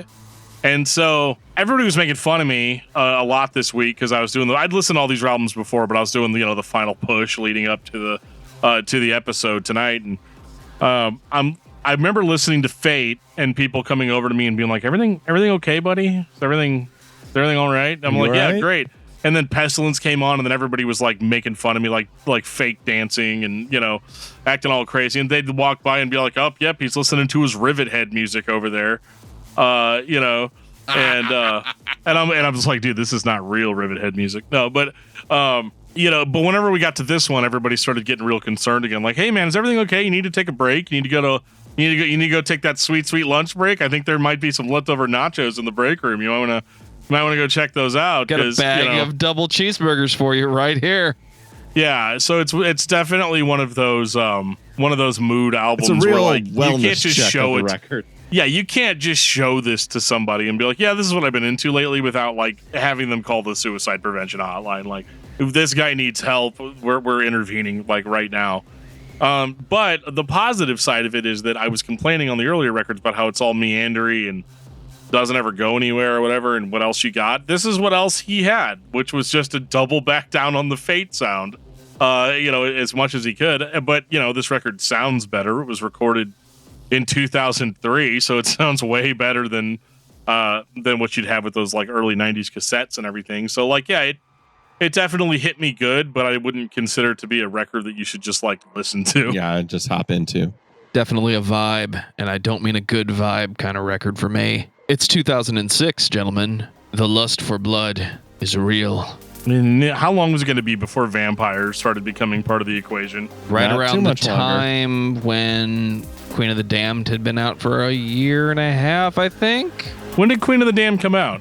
And so everybody was making fun of me a lot this week because I was doing I'd listened to all these albums before, but I was doing the final push leading up to the episode tonight. And I remember listening to Fate and people coming over to me and being like, everything okay, buddy? Is everything all right? I'm like, yeah, great. And then Pestilence came on, and then everybody was like making fun of me, like fake dancing and acting all crazy. And they'd walk by and be like, "Oh, yep, he's listening to his Rivet Head music over there," And I'm just like, dude, this is not real Rivet Head music. No, but but whenever we got to this one, everybody started getting real concerned again. Like, hey man, is everything okay? You need to take a break. You need to go take that sweet lunch break. I think there might be some leftover nachos in the break room. You might want to go check those out. Got a bag of double cheeseburgers for you right here. Yeah, so it's definitely one of those mood albums. It's a real where, wellness you can't just check show of the it. record. Yeah, you can't just show this to somebody and be like, yeah, this is what I've been into lately, without like having them call the suicide prevention hotline. Like, if this guy needs help, we're intervening like right now. But the positive side of it is that I was complaining on the earlier records about how it's all meandery and doesn't ever go anywhere or whatever, and what else you got. This is what else he had, which was just a double back down on the Fate sound, as much as he could. But, this record sounds better. It was recorded in 2003, so it sounds way better than what you'd have with those like early 90s cassettes and everything. So like, yeah, it definitely hit me good, but I wouldn't consider it to be a record that you should just like listen to. Yeah, just hop into. Definitely a vibe, and I don't mean a good vibe kind of record for me. It's 2006, gentlemen. The lust for blood is real. I mean, how long was it going to be before vampires started becoming part of the equation? Right Not around too the much time when Queen of the Damned had been out for a year and a half, I think. When did Queen of the Damned come out?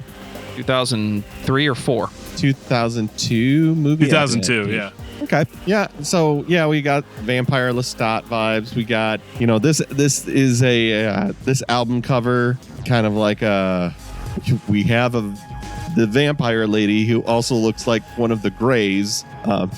2003 or 4. 2002 movie. 2002, yeah. Okay. Yeah. So yeah, we got Vampire Lestat vibes. We got, this is this album cover, kind of like we have the vampire lady who also looks like one of the Greys. Kind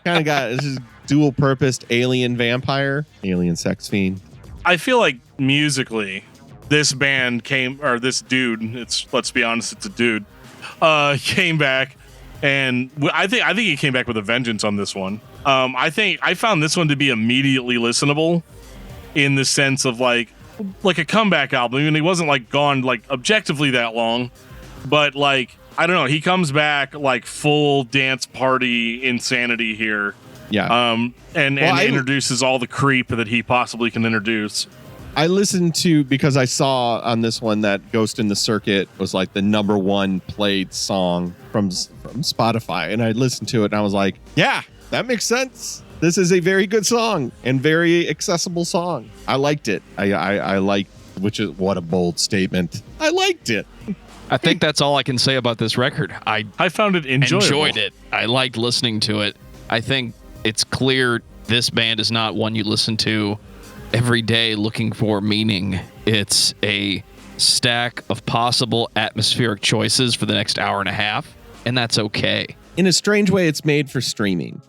of got this dual purposed alien vampire, alien sex fiend. I feel like musically, this dude, let's be honest, it's a dude, came back. And I think he came back with a vengeance on this one. I found this one to be immediately listenable, in the sense of like a comeback album. I mean, he wasn't like gone like objectively that long, but like, I don't know. He comes back like full dance party insanity here, Yeah. And introduces all the creep that he possibly can introduce. I listened to, because I saw on this one that Ghost in the Circuit was like the number one played song from Spotify. And I listened to it and I was like, yeah, that makes sense. This is a very good song and very accessible song. I liked it. I liked, which is, what a bold statement. I liked it. I think that's all I can say about this record. I found it enjoyable. Enjoyed it. I liked listening to it. I think it's clear this band is not one you listen to every day looking for meaning. It's a stack of possible atmospheric choices for the next hour and a half, and that's okay. In a strange way, it's made for streaming,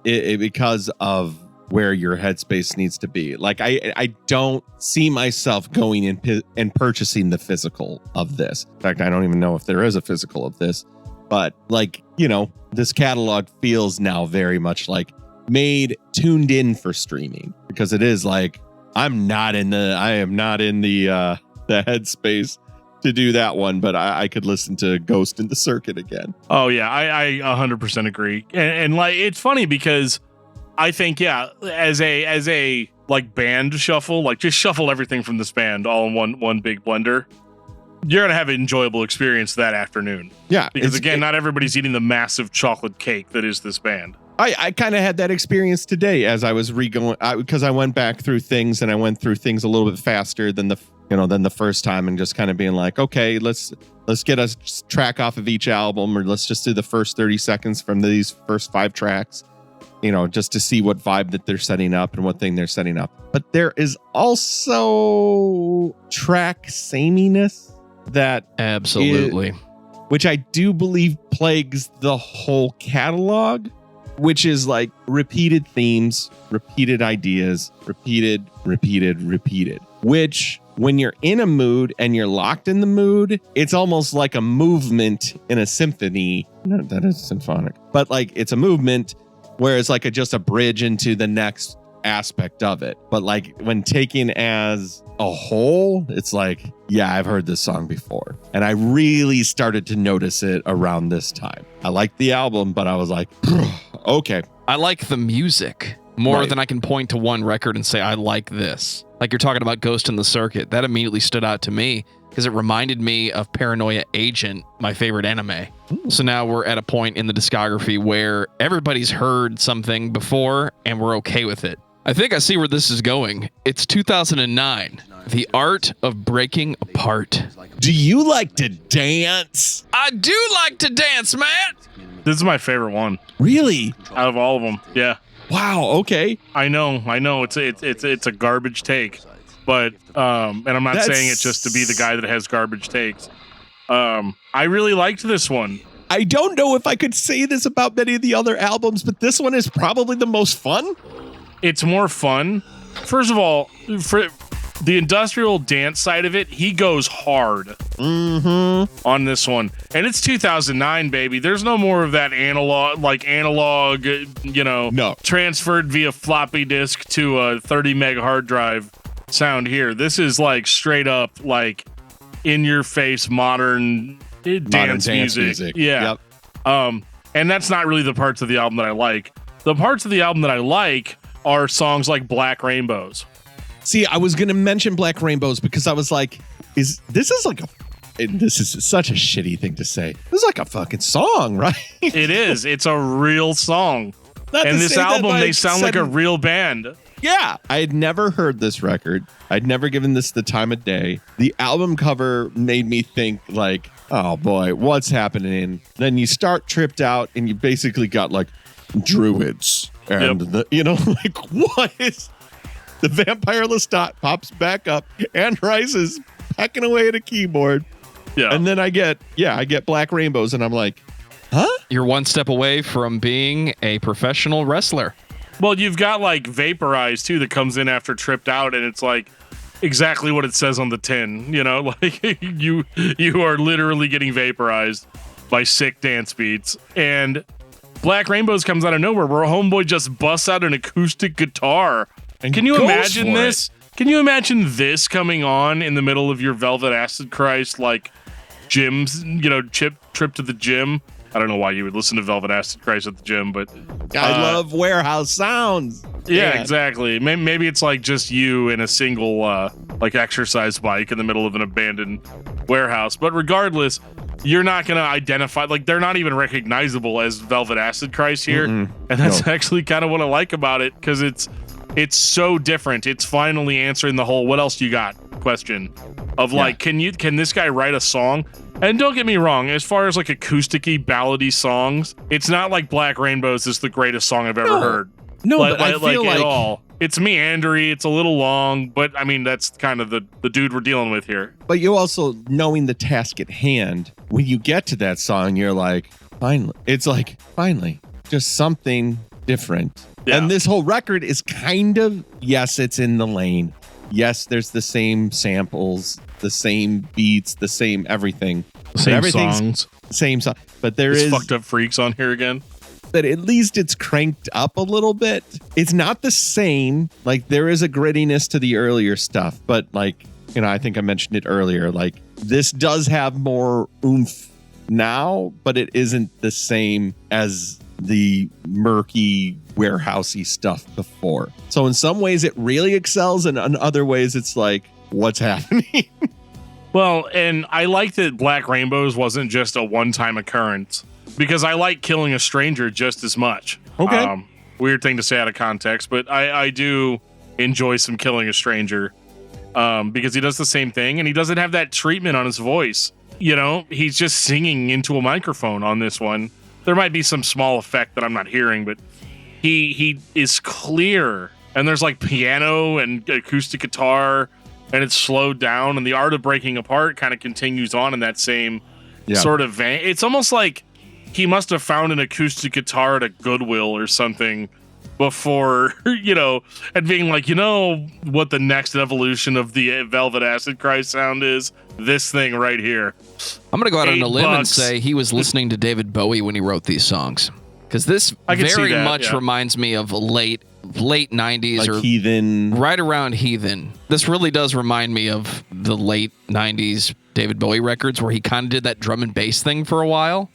because of where your headspace needs to be. Like, I don't see myself going in and purchasing the physical of this. In fact, I don't even know if there is a physical of this, but this catalog feels now very much like tuned in for streaming, because it is like, I am not in the headspace to do that one, but I could listen to Ghost in the Circuit again. Oh yeah, I 100% agree. And like, it's funny because I think, yeah, as a like band shuffle, like just shuffle everything from this band all in one big blender, you're going to have an enjoyable experience that afternoon. Yeah. Because again, not everybody's eating the massive chocolate cake that is this band. I kind of had that experience today as I was because I went back through things, and I went through things a little bit faster than the first time, and just kind of being like, okay, let's get a track off of each album, or let's just do the first 30 seconds from these first 5 tracks, just to see what vibe that they're setting up and what thing they're setting up. But there is also track sameness that absolutely, which I do believe plagues the whole catalog, which is like repeated themes, repeated ideas, repeated, which when you're in a mood and you're locked in the mood, it's almost like a movement in a symphony. No, that is symphonic, but like it's a movement where it's like just a bridge into the next aspect of it. But like when taken as a whole, it's like, yeah, I've heard this song before. And I really started to notice it around this time. I liked the album, but I was like, okay. I like the music more Right. than I can point to one record and say, I like this. Like you're talking about Ghost in the Circuit. That immediately stood out to me because it reminded me of Paranoia Agent, my favorite anime. Ooh. So now we're at a point in the discography where everybody's heard something before and we're okay with it. I think I see where this is going. It's 2009. The Art of Breaking Apart. Do you like to dance? I do like to dance, Matt. This is my favorite one Really? out of all of them. Yeah, Wow. Okay. I know. It's a garbage take, but and I'm not saying it just to be the guy that has garbage takes. I really liked this one. I don't know if I could say this about many of the other albums, but this one is probably the most fun. It's more fun. First of all, for the industrial dance side of it, he goes hard on this one. And it's 2009, baby. There's no more of that analog, No. transferred via floppy disk to a 30 meg hard drive sound here. This is like straight up, like in your face modern dance music. Yeah. Yep. And that's not really the parts of the album that I like. The parts of the album that I like are songs like Black Rainbows. See, I was going to mention Black Rainbows because I was like, this is such a shitty thing to say. This is like a fucking song, right? It is. It's a real song. Not And to this say that, album, like, they sound like a real band. Yeah. I had never heard this record. I'd never given this the time of day. The album cover made me think like, oh boy, what's happening? Then you start Tripped Out and you basically got like druids and like what is the vampire Lestat pops back up and rises pecking away at a keyboard. Yeah. And then I get Black Rainbows and I'm like, huh? You're one step away from being a professional wrestler. Well, you've got like Vaporize too that comes in after Tripped Out, and it's like exactly what it says on the tin. Like you are literally getting vaporized by sick dance beats. And Black Rainbows comes out of nowhere where Homeboy just busts out an acoustic guitar. And can you goes imagine for this? Can you imagine this coming on in the middle of your Velvet Acid Christ like gyms, trip to the gym, I don't know why you would listen to Velvet Acid Christ at the gym, but I love warehouse sounds. Yeah, exactly. Maybe it's like just you in a single like exercise bike in the middle of an abandoned warehouse. But regardless, you're not going to identify, like they're not even recognizable as Velvet Acid Christ here. And that's actually kind of what I like about it, because it's so different. It's finally answering the whole "what else you got?" question of like, can this guy write a song? And don't get me wrong, as far as like acousticy, ballady songs, it's not like Black Rainbows is the greatest song I've ever heard. No, but I feel like at all. It's meandery, it's a little long, but I mean, that's kind of the dude we're dealing with here. But you also, knowing the task at hand, when you get to that song, you're like, finally. It's like, finally, just something different. Yeah. And this whole record is kind of, yes, it's in the lane. Yes, there's the same samples, the same beats, the same everything. Same songs. Same song. But there's Fucked Up Freaks on here again. But at least it's cranked up a little bit. It's not the same. Like, there is a grittiness to the earlier stuff. But like, you know, I think I mentioned it earlier. Like, this does have more oomph now, but it isn't the same as the murky warehousey stuff before. So in some ways it really excels, and in other ways it's like, what's happening? Well, and I like that Black Rainbows wasn't just a one-time occurrence, because I like Killing a Stranger just as much. Okay. Weird thing to say out of context, but I do enjoy some Killing a Stranger because he does the same thing, and he doesn't have that treatment on his voice. You know, he's just singing into a microphone on this one. There might be some small effect that I'm not hearing, but he is clear. And there's like piano and acoustic guitar, and it's slowed down. And the Art of Breaking Apart kind of continues on in that same sort of vein. It's almost like he must have found an acoustic guitar at a Goodwill or something before, you know, and being like, you know what the next evolution of the Velvet Acid Christ sound is? This thing right here. I'm going to go out on a limb and say he was listening to David Bowie when he wrote these songs. Because this very much reminds me of late 90s, like or Heathen. Right around Heathen. This really does remind me of the late 90s David Bowie records, where he kind of did that drum and bass thing for a while.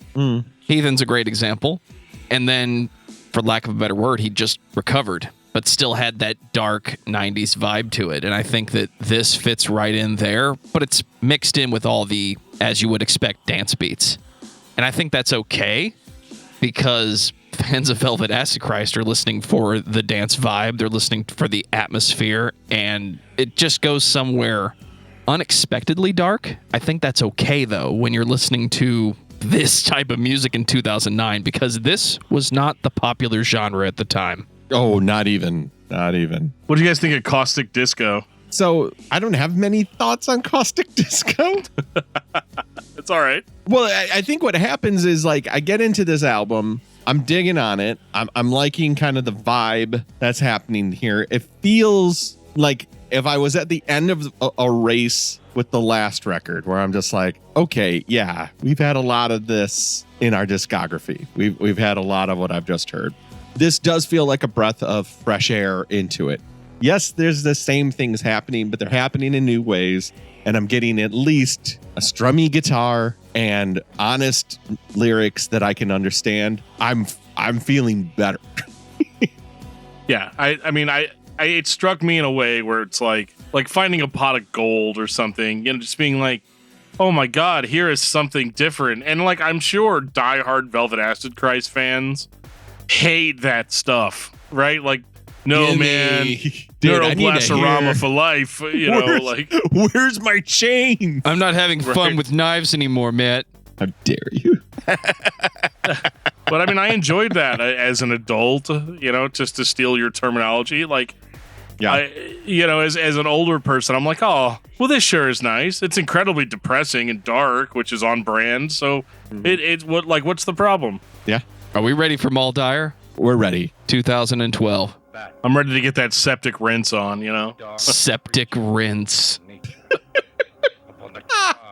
Heathen's a great example. And then, for lack of a better word, he just recovered, but still had that dark 90s vibe to it. And I think that this fits right in there, but it's mixed in with all the, as you would expect, dance beats. And I think that's okay, because fans of Velvet Acid Christ are listening for the dance vibe. They're listening for the atmosphere, and it just goes somewhere unexpectedly dark. I think that's okay, though, when you're listening to this type of music in 2009, because this was not the popular genre at the time. Oh, not even. What do you guys think of Caustic Disco? So I don't have many thoughts on Caustic Disco. It's all right. Well, I think what happens is, like, I get into this album, I'm digging on it, I'm liking kind of the vibe that's happening here. It feels like if I was at the end of a race with the last record, where I'm just like, okay, yeah, we've had a lot of this in our discography. We've had a lot of what I've just heard. This does feel like a breath of fresh air into it. Yes, there's the same things happening, but they're happening in new ways. And I'm getting at least a strummy guitar and honest lyrics that I can understand. I'm feeling better. Yeah, I mean, it struck me in a way where it's like finding a pot of gold or something, you know, just being like, oh my God, here is something different. And like, I'm sure diehard Velvet Acid Christ fans hate that stuff, right? Like, no, man, Neuroblastorama for life, you know, like, where's my chain? I'm not having fun with knives anymore, Matt. How dare you? But I mean, I enjoyed that as an adult, you know, just to steal your terminology. Like, yeah, you know, as an older person, I'm like, oh, well, this sure is nice. It's incredibly depressing and dark, which is on brand. So what's the problem? Yeah. Are we ready for Mal Dyer? We're ready. 2012. I'm ready to get that septic rinse on, you know? Septic rinse.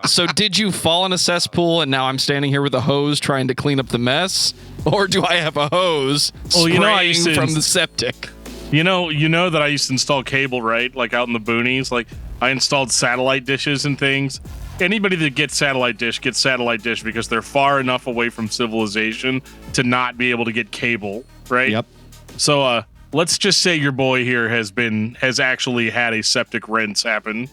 So did you fall in a cesspool and now I'm standing here with a hose trying to clean up the mess? Or do I have a hose spraying from the septic? You know that I used to install cable, right? Like out in the boonies. Like I installed satellite dishes and things. anybody that gets satellite dish because they're far enough away from civilization to not be able to get cable, right? Yep. So let's just say your boy here has actually had a septic rinse happen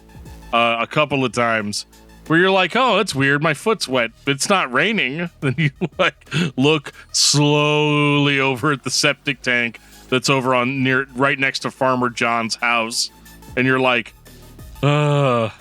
a couple of times where you're like, oh, that's weird, my foot's wet, but it's not raining. Then you like look slowly over at the septic tank that's over right next to Farmer John's house, and you're like, and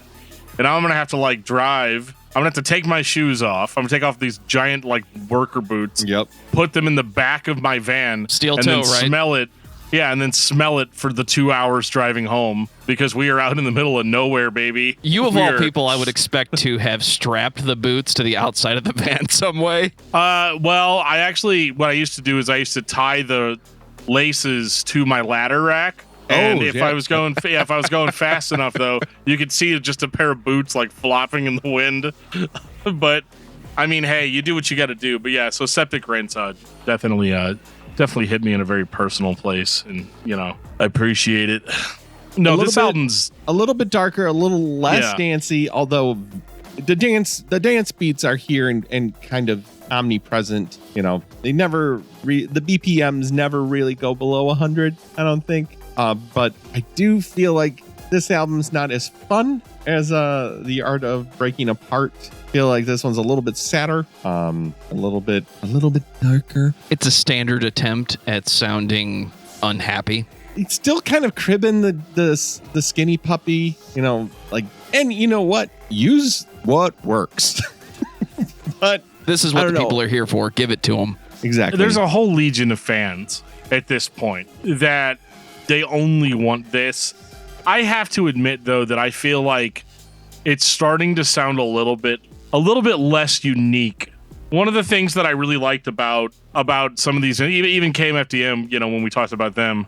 now I'm gonna have to like drive. I'm gonna have to take my shoes off. I'm gonna take off these giant like worker boots. Yep. Put them in the back of my van. Steel and toe, then right? Smell it. Yeah, and then smell it for the 2 hours driving home because we are out in the middle of nowhere, baby. You of all people, I would expect to have strapped the boots to the outside of the van some way. Well, what I used to do is I used to tie the laces to my ladder rack. And if I was going fast enough, though, you could see just a pair of boots like flopping in the wind. But I mean, hey, you do what you got to do. But yeah, so septic rinse definitely hit me in a very personal place, and I appreciate it. No, this album's a little bit darker, a little less dancey, although the dance beats are here and kind of omnipresent. They never the BPMs never really go below 100, I don't think. But I do feel like this album's not as fun as The Art of Breaking Apart. I feel like this one's a little bit sadder, a little bit darker. It's a standard attempt at sounding unhappy. It's still kind of cribbing the skinny puppy, and you know what? Use what works. But this is what the people are here for. Give it to them. Exactly. There's a whole legion of fans at this point that they only want this. I have to admit, though, that I feel like it's starting to sound a little bit less unique. One of the things that I really liked about some of these, even KMFDM, when we talked about them,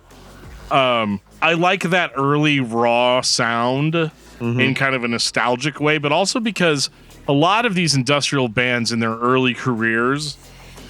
I like that early raw sound in kind of a nostalgic way, but also because a lot of these industrial bands in their early careers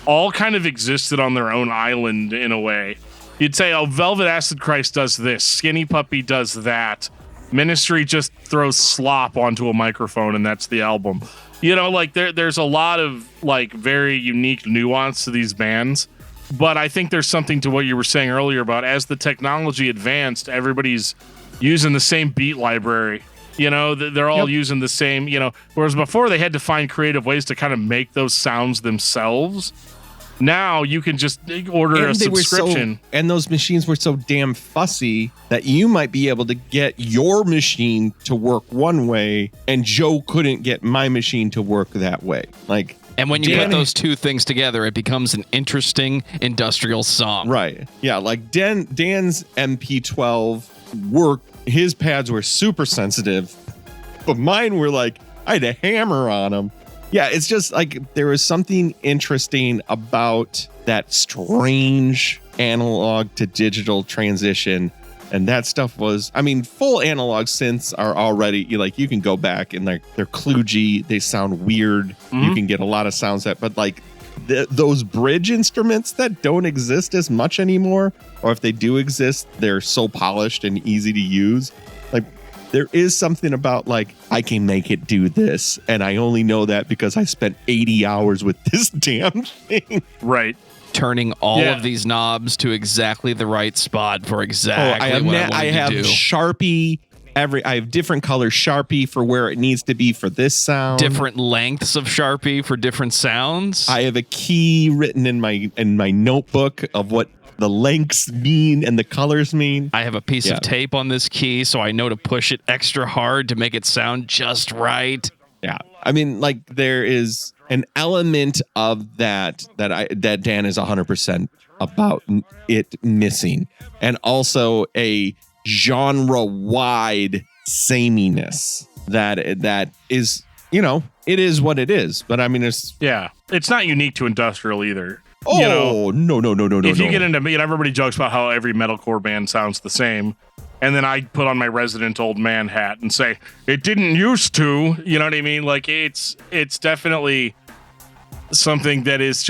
all kind of existed on their own island in a way. You'd say, oh, Velvet Acid Christ does this, Skinny Puppy does that, Ministry just throws slop onto a microphone and that's the album. There's a lot of like very unique nuance to these bands, but I think there's something to what you were saying earlier about as the technology advanced, everybody's using the same beat library. They're all using the same, whereas before they had to find creative ways to kind of make those sounds themselves. Now you can just order a subscription. And those machines were so damn fussy that you might be able to get your machine to work one way and Joe couldn't get my machine to work that way. And when you put those two things together, it becomes an interesting industrial song. Right. Yeah, like Dan's MP12 worked. His pads were super sensitive, but mine were like, I had a hammer on them. Yeah, it's just like there was something interesting about that strange analog to digital transition. And that stuff was, full analog synths are already, you can go back and they're kludgy. They sound weird. You can get a lot of sounds but those bridge instruments that don't exist as much anymore, or if they do exist, they're so polished and easy to use. There is something about I can make it do this, and I only know that because I spent 80 hours with this damn thing. Right. Turning all of these knobs to exactly the right spot for exactly what I have to do. Sharpie. I have different color Sharpie for where it needs to be for this sound. Different lengths of Sharpie for different sounds. I have a key written in my notebook of what the lengths mean and the colors mean. I have a piece of tape on this key, so I know to push it extra hard to make it sound just right. Yeah. There is an element of that Dan is 100% about it missing. And also a genre-wide sameness that is, it is what it is. But it's not unique to industrial either. No. If you get into, everybody jokes about how every metalcore band sounds the same. And then I put on my resident old man hat and say, it didn't used to, you know what I mean? It's definitely something that is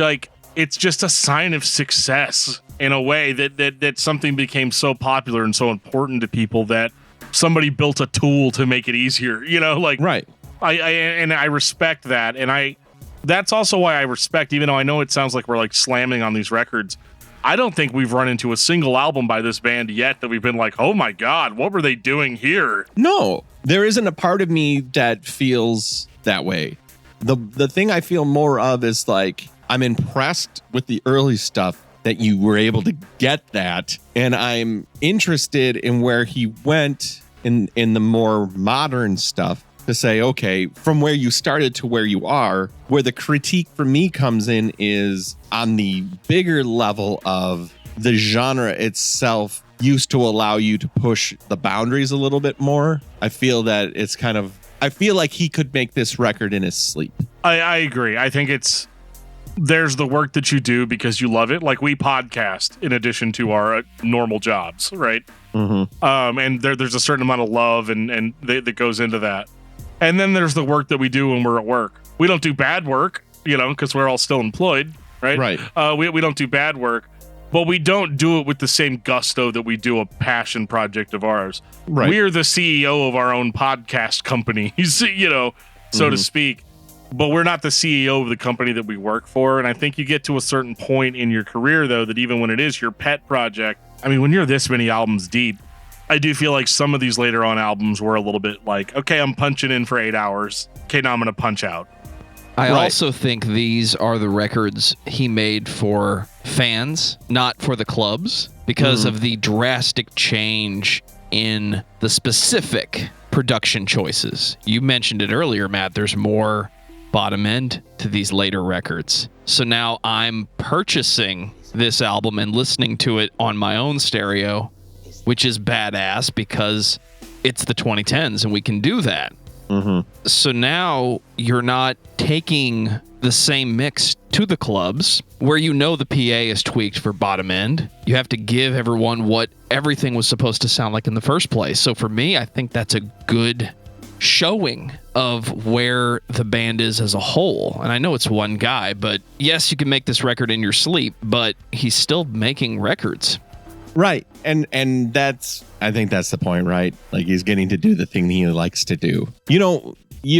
it's just a sign of success in a way that something became so popular and so important to people that somebody built a tool to make it easier, Right. I respect that, and that's also why I respect, even though I know it sounds like we're like slamming on these records, I don't think we've run into a single album by this band yet that we've been like, oh my God, what were they doing here? No, there isn't a part of me that feels that way. The thing I feel more of is like, I'm impressed with the early stuff that you were able to get that. And I'm interested in where he went in the more modern stuff to say, okay, from where you started to where you are, where the critique for me comes in is on the bigger level of the genre itself used to allow you to push the boundaries a little bit more. I feel that it's kind of, I feel like he could make this record in his sleep. I agree. I think there's the work that you do because you love it. Like we podcast in addition to our normal jobs, right? Mm-hmm. And there's a certain amount of love and that goes into that. And then there's the work that we do when we're at work. We don't do bad work, because we're all still employed, right? Right. We don't do bad work, but we don't do it with the same gusto that we do a passion project of ours. Right. We're the CEO of our own podcast company, so to speak, but we're not the CEO of the company that we work for. And I think you get to a certain point in your career, though, that even when it is your pet project, I mean, when you're this many albums deep, I do feel like some of these later on albums were a little bit like, okay, I'm punching in for 8 hours. Okay, now I'm going to punch out. I also think these are the records he made for fans, not for the clubs, because of the drastic change in the specific production choices. You mentioned it earlier, Matt. There's more bottom end to these later records. So now I'm purchasing this album and listening to it on my own stereo, which is badass because it's the 2010s and we can do that. Mm-hmm. So now you're not taking the same mix to the clubs where the PA is tweaked for bottom end. You have to give everyone what everything was supposed to sound like in the first place. So for me, I think that's a good showing of where the band is as a whole. And I know it's one guy, but yes, you can make this record in your sleep, but he's still making records. Right. And I think that's the point, right? Like he's getting to do the thing he likes to do. You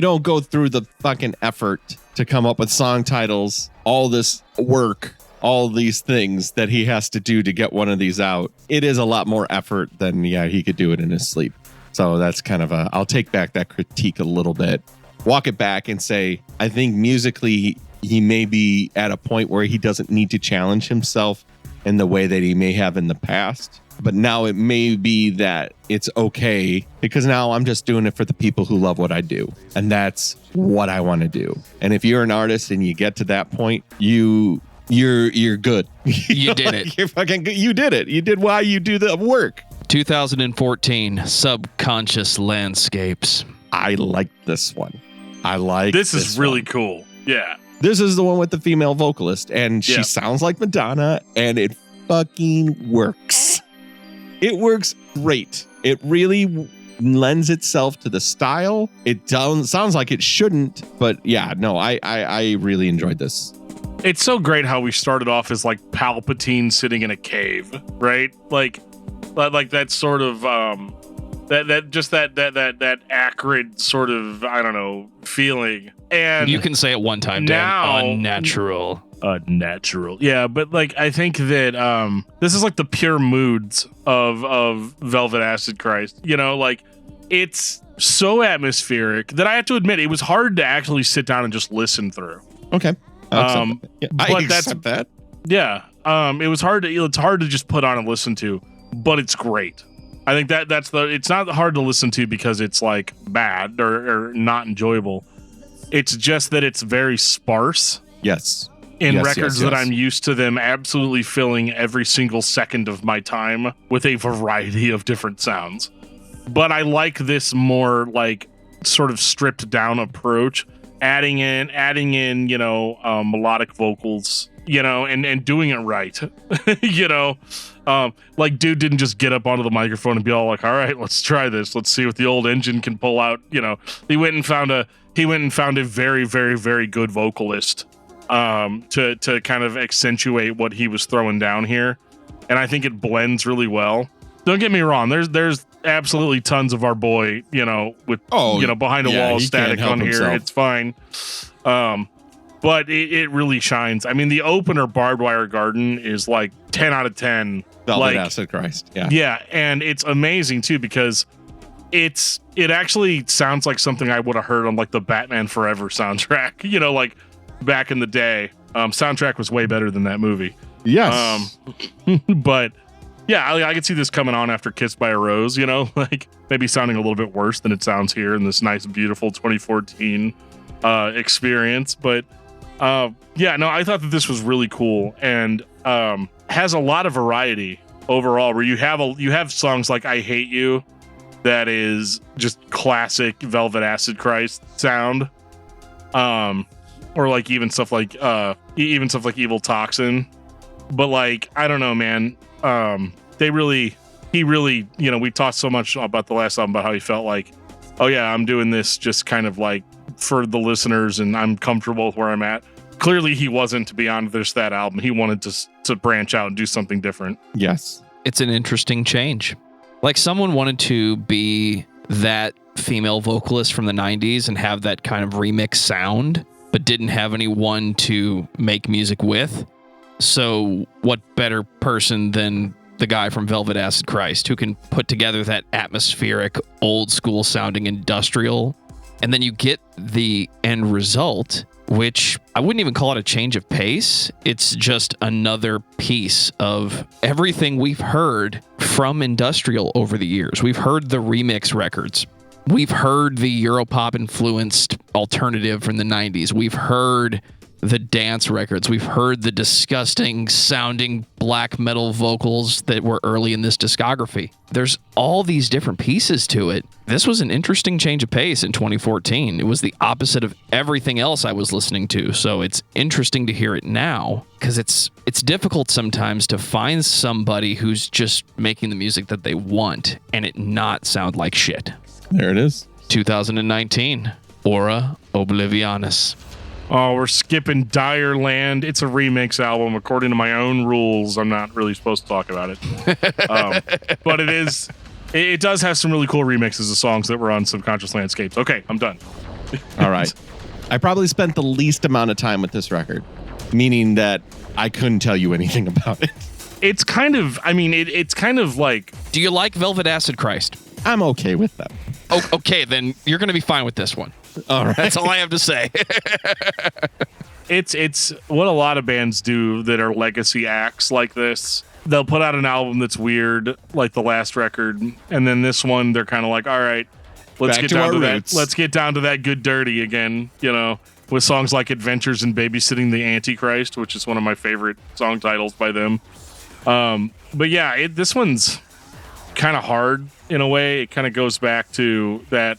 don't go through the fucking effort to come up with song titles, all this work, all these things that he has to do to get one of these out. It is a lot more effort than, he could do it in his sleep. So that's kind of I'll take back that critique a little bit, walk it back and say, I think musically he may be at a point where he doesn't need to challenge himself in the way that he may have in the past. But now it may be that it's okay because now I'm just doing it for the people who love what I do. And that's what I want to do. And if you're an artist and you get to that point, you're good. You did it. You're fucking good. You did it. You did why you do the work. 2014 Subconscious Landscapes. I like this one. This is really cool. Yeah. This is the one with the female vocalist, and she sounds like Madonna, and it fucking works. It works great. It really lends itself to the style. It sounds like it shouldn't, but I really enjoyed this. It's so great how we started off as like Palpatine sitting in a cave, right? Like that sort of that acrid sort of, I don't know, feeling. And you can say it one time, Dan. Now, unnatural. Yeah, but like I think that this is like the pure moods of Velvet Acid Christ. Like it's so atmospheric that I have to admit it was hard to actually sit down and just listen through. Okay. I accept that. Yeah. It's hard to just put on and listen to, but it's great. I think it's not hard to listen to because it's like bad or not enjoyable. It's just that it's very sparse. Yes. In records that I'm used to them absolutely filling every single second of my time with a variety of different sounds. But I like this more like sort of stripped down approach, adding in, melodic vocals, and doing it right. Like dude didn't just get up onto the microphone and be all like, all right, let's try this. Let's see what the old engine can pull out. He went and found a very, very, very good vocalist to kind of accentuate what he was throwing down here. And I think it blends really well. Don't get me wrong. There's absolutely tons of our boy, with behind a wall static on here. Himself. It's fine. But it really shines. I mean, the opener, Barbed Wire Garden, is like 10 out of 10. Velvet Acid Christ. Yeah. Yeah, and it's amazing too because it actually sounds like something I would have heard on like the Batman Forever soundtrack. Like back in the day. Soundtrack was way better than that movie. Yes. But yeah, I could see this coming on after Kissed by a Rose, like maybe sounding a little bit worse than it sounds here in this nice, beautiful 2014 experience. But I thought that this was really cool and has a lot of variety overall, where you have songs like I Hate You, that is just classic Velvet Acid Christ sound. Or like even stuff like Evil Toxin. But like, I don't know, man. He really, we talked so much about the last album about how he felt like, oh yeah, I'm doing this just kind of like for the listeners and I'm comfortable with where I'm at. Clearly he wasn't, to be honest, that album. He wanted to branch out and do something different. Yes. It's an interesting change. Like someone wanted to be that female vocalist from the 90s and have that kind of remix sound, but didn't have anyone to make music with. So what better person than the guy from Velvet Acid Christ who can put together that atmospheric, old school sounding industrial. And then you get the end result, which I wouldn't even call it a change of pace. It's just another piece of everything we've heard from industrial over the years. We've heard the remix records. We've heard the Europop influenced alternative from the 90s. We've heard the dance records. We've heard the disgusting sounding black metal vocals that were early in this discography. There's all these different pieces to it. This was an interesting change of pace in 2014. It was the opposite of everything else I was listening to. So it's interesting to hear it now because it's difficult sometimes to find somebody who's just making the music that they want and it not sound like shit. There it is. 2019, Aura Oblivionis. Oh, we're skipping Dire Land. It's a remix album. According to my own rules, I'm not really supposed to talk about it. But it does have some really cool remixes of songs that were on Subconscious Landscapes. Okay, I'm done. All right. I probably spent the least amount of time with this record, meaning that I couldn't tell you anything about it. It's kind of like... Do you like Velvet Acid Christ? I'm okay with them. Oh, okay, then you're going to be fine with this one. All right. That's all I have to say. It's what a lot of bands do that are legacy acts like this. They'll put out an album that's weird, like the last record, and then this one they're kind of like, all right, let's get down to that. Let's get down to that good dirty again, with songs like Adventures in Babysitting the Antichrist, which is one of my favorite song titles by them. But yeah, this one's kind of hard in a way. It kind of goes back to that.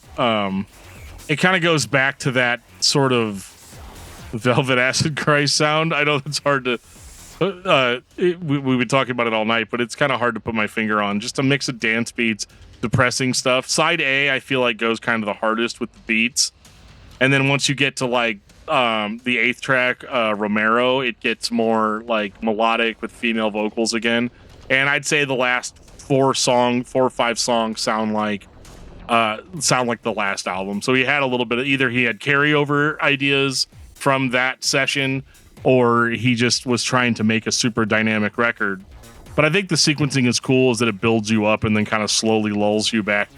It kind of goes back to that sort of Velvet Acid Christ sound. I know it's hard to. We've been talking about it all night, but it's kind of hard to put my finger on. Just a mix of dance beats, depressing stuff. Side A, I feel like goes kind of the hardest with the beats, and then once you get to like the eighth track, Romero, it gets more like melodic with female vocals again. And I'd say the last 4 or 5 songs sound like the last album. So he had a little bit of either he had carryover ideas from that session or he just was trying to make a super dynamic record. But I think the sequencing is cool, is that it builds you up and then kind of slowly lulls you back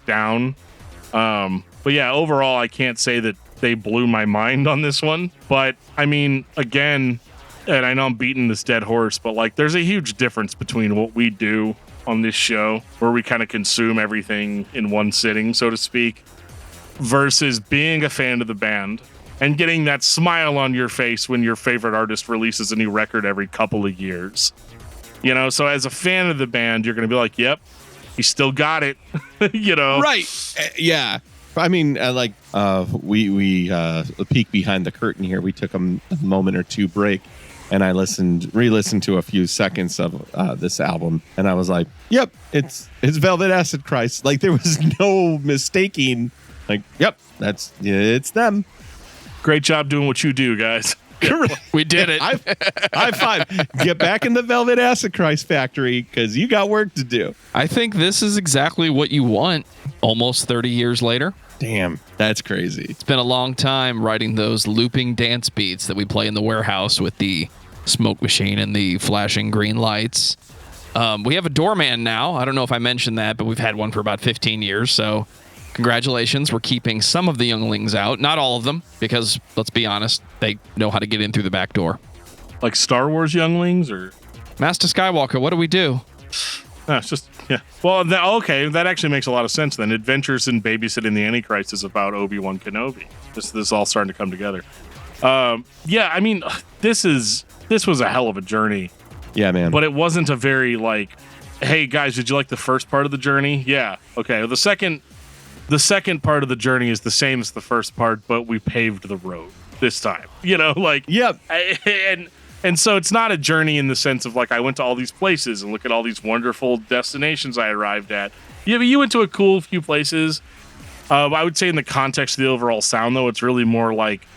down. But yeah, overall, I can't say that they blew my mind on this one. But I mean, again, and I know I'm beating this dead horse, but like there's a huge difference between what we do on this show, where we kind of consume everything in one sitting, so to speak, versus being a fan of the band and getting that smile on your face when your favorite artist releases a new record every couple of years. So as a fan of the band, you're going to be like, yep, he still got it, Right. Yeah. I mean, we peek behind the curtain here. We took a moment or two break. And I re-listened to a few seconds of this album, and I was like, "Yep, it's Velvet Acid Christ." Like there was no mistaking. Like, yep, it's them. Great job doing what you do, guys. Correct. We did it. High five. Get back in the Velvet Acid Christ factory because you got work to do. I think this is exactly what you want almost 30 years later. Damn, that's crazy. It's been a long time writing those looping dance beats that we play in the warehouse with the smoke machine and the flashing green lights. We have a doorman now. I don't know if I mentioned that, but we've had one for about 15 years. So congratulations. We're keeping some of the younglings out. Not all of them, because let's be honest, they know how to get in through the back door. Like Star Wars younglings or? Master Skywalker, what do we do? No, it's just, yeah. Well, okay, that actually makes a lot of sense then. Adventures in Babysitting the Antichrist is about Obi-Wan Kenobi. This is all starting to come together. Yeah, I mean, this was a hell of a journey. Yeah, man. But it wasn't a very like, hey guys, did you like the first part of the journey? Yeah. Okay. The second part of the journey is the same as the first part, but we paved the road this time. You know, like, yep. And so it's not a journey in the sense of like I went to all these places and look at all these wonderful destinations I arrived at. Yeah, but you went to a cool few places. I would say in the context of the overall sound, though, it's really more like,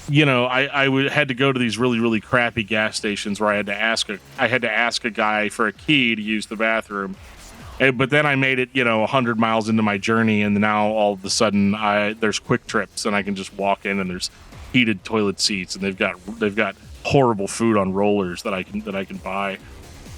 you know, I had to go to these really, really crappy gas stations where I had to ask a guy for a key to use the bathroom. But then I made it, 100 miles into my journey, and now all of a sudden there's Quick Trips, and I can just walk in, and there's heated toilet seats, and they've got horrible food on rollers that I can buy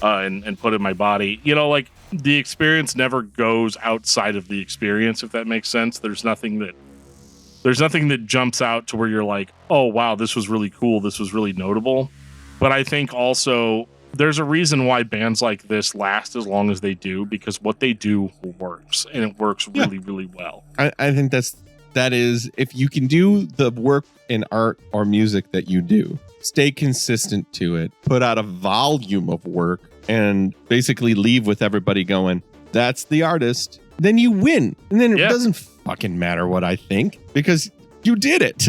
and put in my body. Like the experience never goes outside of the experience, if that makes sense. There's nothing that jumps out to where you're like, oh, wow, this was really cool. This was really notable. But I think also there's a reason why bands like this last as long as they do, because what they do works, and it works really, really well. I think that is, if you can do the work in art or music that you do, stay consistent to it, put out a volume of work, and basically leave with everybody going, that's the artist, then you win. And then it doesn't fucking matter what I think, because you did it.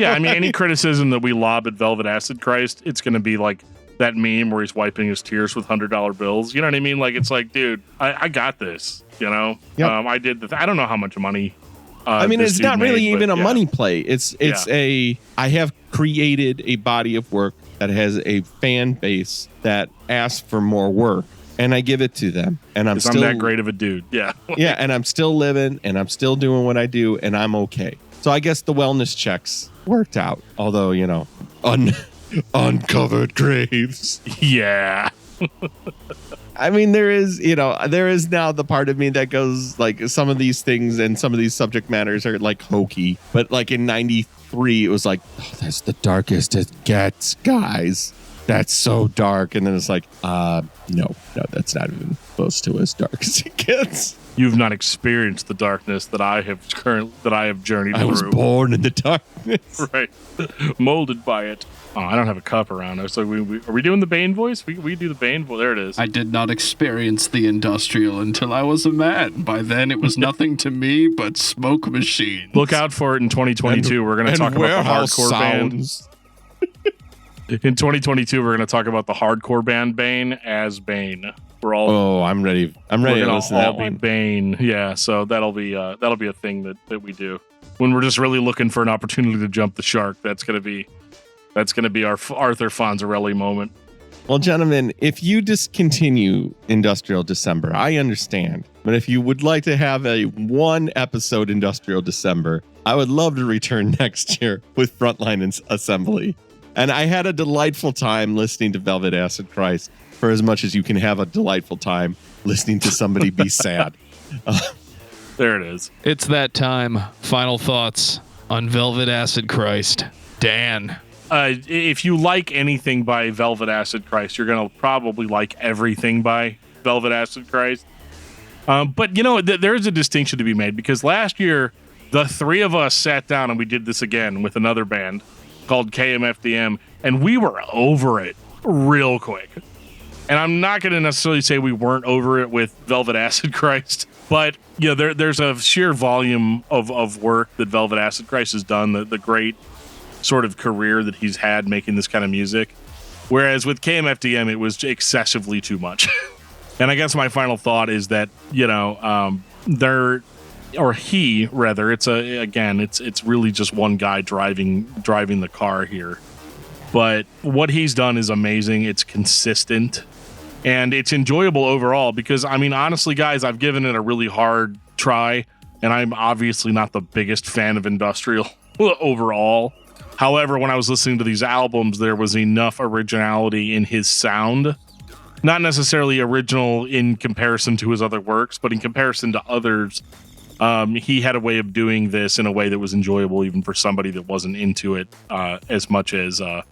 I mean, any criticism that we lob at Velvet Acid Christ, it's going to be like that meme where he's wiping his tears with $100 bills. You know what I mean? Like, it's like, dude, I got this, Yep. I did I don't know how much money. I mean, it's not really even a money play. It's I have created a body of work that has a fan base that asks for more work, and I give it to them. And I'm that great of a dude. Yeah. Yeah. And I'm still living, and I'm still doing what I do, and I'm okay. So I guess the wellness checks worked out. Although, uncovered graves. Yeah. I mean, there is now the part of me that goes like, some of these things and some of these subject matters are like hokey, but like in 93, it was like, oh, that's the darkest it gets, guys. That's so dark. And then it's like, no, that's not even close to as dark as it gets. You've not experienced the darkness that I have journeyed through. I was born in the darkness. Right. Molded by it. Oh, I don't have a cup around. So are we doing the Bane voice? We do the Bane voice. There it is. I did not experience the industrial until I was a man. By then, it was nothing to me but smoke machines. Look out for it in 2022. We're going to talk about the hardcore sounds. Band. In 2022, we're going to talk about the hardcore band Bane as Bane. We're all. Oh, I'm ready. I'm ready to listen to that one. Bane. Yeah, so that'll be a thing that we do when we're just really looking for an opportunity to jump the shark. That's gonna be our Arthur Fonzarelli moment. Well, gentlemen, if you discontinue Industrial December, I understand. But if you would like to have a one episode Industrial December, I would love to return next year with Frontline Assembly. And I had a delightful time listening to Velvet Acid Christ, for as much as you can have a delightful time listening to somebody be sad. There it is. It's that time. Final thoughts on Velvet Acid Christ. Dan. If you like anything by Velvet Acid Christ, you're going to probably like everything by Velvet Acid Christ. But, there's a distinction to be made, because last year, the three of us sat down and we did this again with another band called KMFDM, and we were over it real quick. And I'm not going to necessarily say we weren't over it with Velvet Acid Christ, but there's a sheer volume of work that Velvet Acid Christ has done, the great sort of career that he's had making this kind of music. Whereas with KMFDM, it was excessively too much. And I guess my final thought is that, he rather. It's really just one guy driving the car here. But what he's done is amazing. It's consistent and it's enjoyable overall because, I mean, honestly, guys, I've given it a really hard try and I'm obviously not the biggest fan of industrial overall. However, when I was listening to these albums, there was enough originality in his sound. Not necessarily original in comparison to his other works, but in comparison to others, he had a way of doing this in a way that was enjoyable even for somebody that wasn't into it as much as, a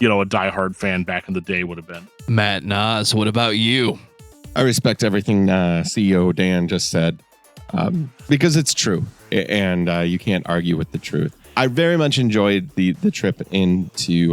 diehard fan back in the day would have been. Matt Naas, what about you? I respect everything CEO Dan just said because it's true, and you can't argue with the truth. I very much enjoyed the trip into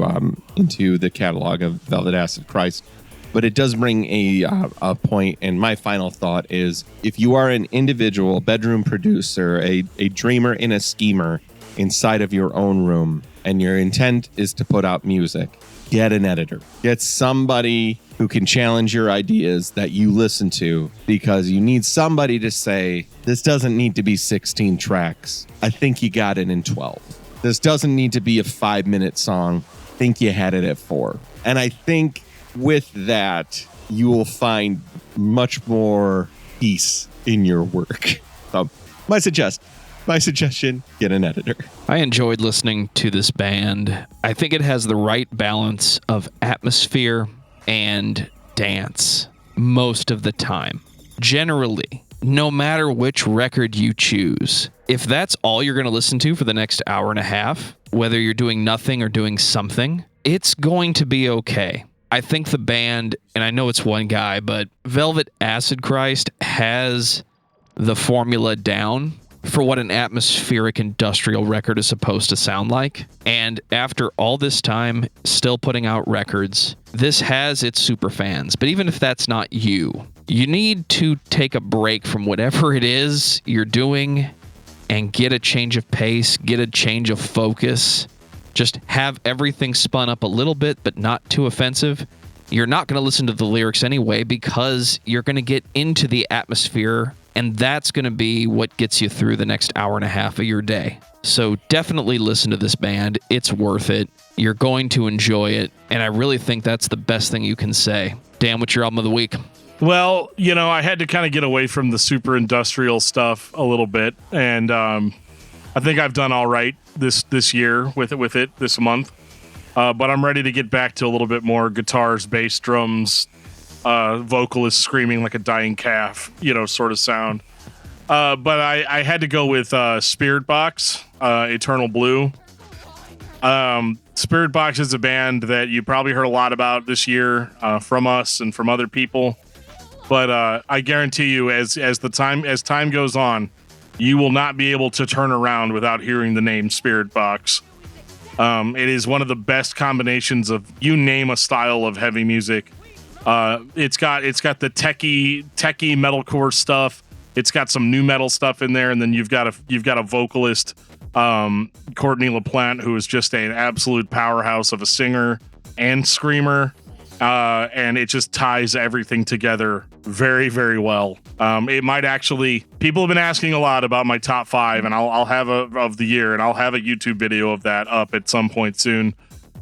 the catalog of Velvet Acid Christ. But it does bring a point, and my final thought is, if you are an individual bedroom producer, a dreamer and a schemer inside of your own room, and your intent is to put out music, get an editor. Get somebody who can challenge your ideas that you listen to, because you need somebody to say, this doesn't need to be 16 tracks. I think you got it in 12. This doesn't need to be a 5-minute song. I think you had it at 4. And I think with that, you will find much more peace in your work. So my suggestion, get an editor. I enjoyed listening to this band. I think it has the right balance of atmosphere and dance most of the time. Generally, no matter which record you choose, if that's all you're going to listen to for the next hour and a half, whether you're doing nothing or doing something, it's going to be okay. I think the band, and I know it's one guy, but Velvet Acid Christ has the formula down for what an atmospheric industrial record is supposed to sound like. And after all this time, still putting out records, this has its super fans. But even if that's not you, you need to take a break from whatever it is you're doing and get a change of pace, get a change of focus. Just have everything spun up a little bit, but not too offensive. You're not going to listen to the lyrics anyway because you're going to get into the atmosphere, and that's going to be what gets you through the next hour and a half of your day. So definitely listen to this band. It's worth it. You're going to enjoy it, and I really think that's the best thing you can say. Dan, what's your album of the week? Well, I had to kind of get away from the super industrial stuff a little bit, and I think I've done all right this year with it this month, but I'm ready to get back to a little bit more guitars, bass, drums, vocalist screaming like a dying calf, sort of sound. But I had to go with Spiritbox, Eternal Blue. Spiritbox is a band that you probably heard a lot about this year from us and from other people, but I guarantee you, as time goes on, you will not be able to turn around without hearing the name Spiritbox. It is one of the best combinations of, you name a style of heavy music. It's got the techie metalcore stuff. It's got some new metal stuff in there, and then you've got a vocalist, Courtney LaPlante, who is just an absolute powerhouse of a singer and screamer. And it just ties everything together very, very well. It might actually, people have been asking a lot about my top 5, and I'll have of the year, and I'll have a YouTube video of that up at some point soon.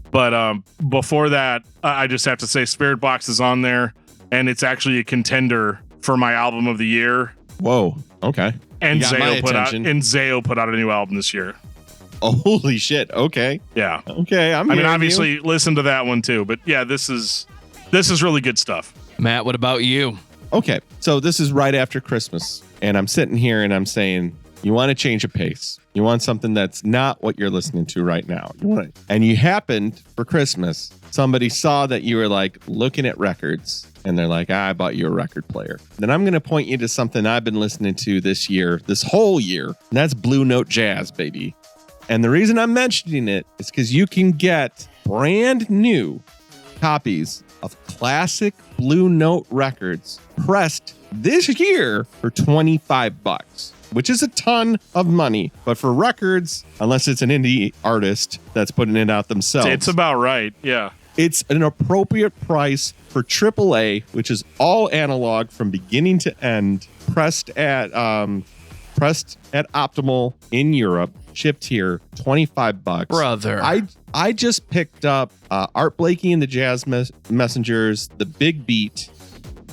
But before that, I just have to say Spiritbox is on there, and it's actually a contender for my album of the year. Whoa, okay. And Zayo put out a new album this year. Oh, holy shit. Okay. Yeah. Okay. Obviously listen to that one too, but yeah, this is really good stuff. Matt, what about you? Okay. So this is right after Christmas, and I'm sitting here and I'm saying, you want to change a pace. You want something that's not what you're listening to right now. And you happened for Christmas, somebody saw that you were like looking at records, and they're like, I bought you a record player. Then I'm going to point you to something I've been listening to this whole year, and that's Blue Note Jazz, baby. And the reason I'm mentioning it is because you can get brand new copies of classic Blue Note records pressed this year for $25, which is a ton of money. But for records, unless it's an indie artist that's putting it out themselves, it's about right. Yeah. It's an appropriate price for AAA, which is all analog from beginning to end, pressed at pressed at Optimal in Europe, shipped here, $25. Brother. I just picked up Art Blakey and the Jazz Messengers, The Big Beat.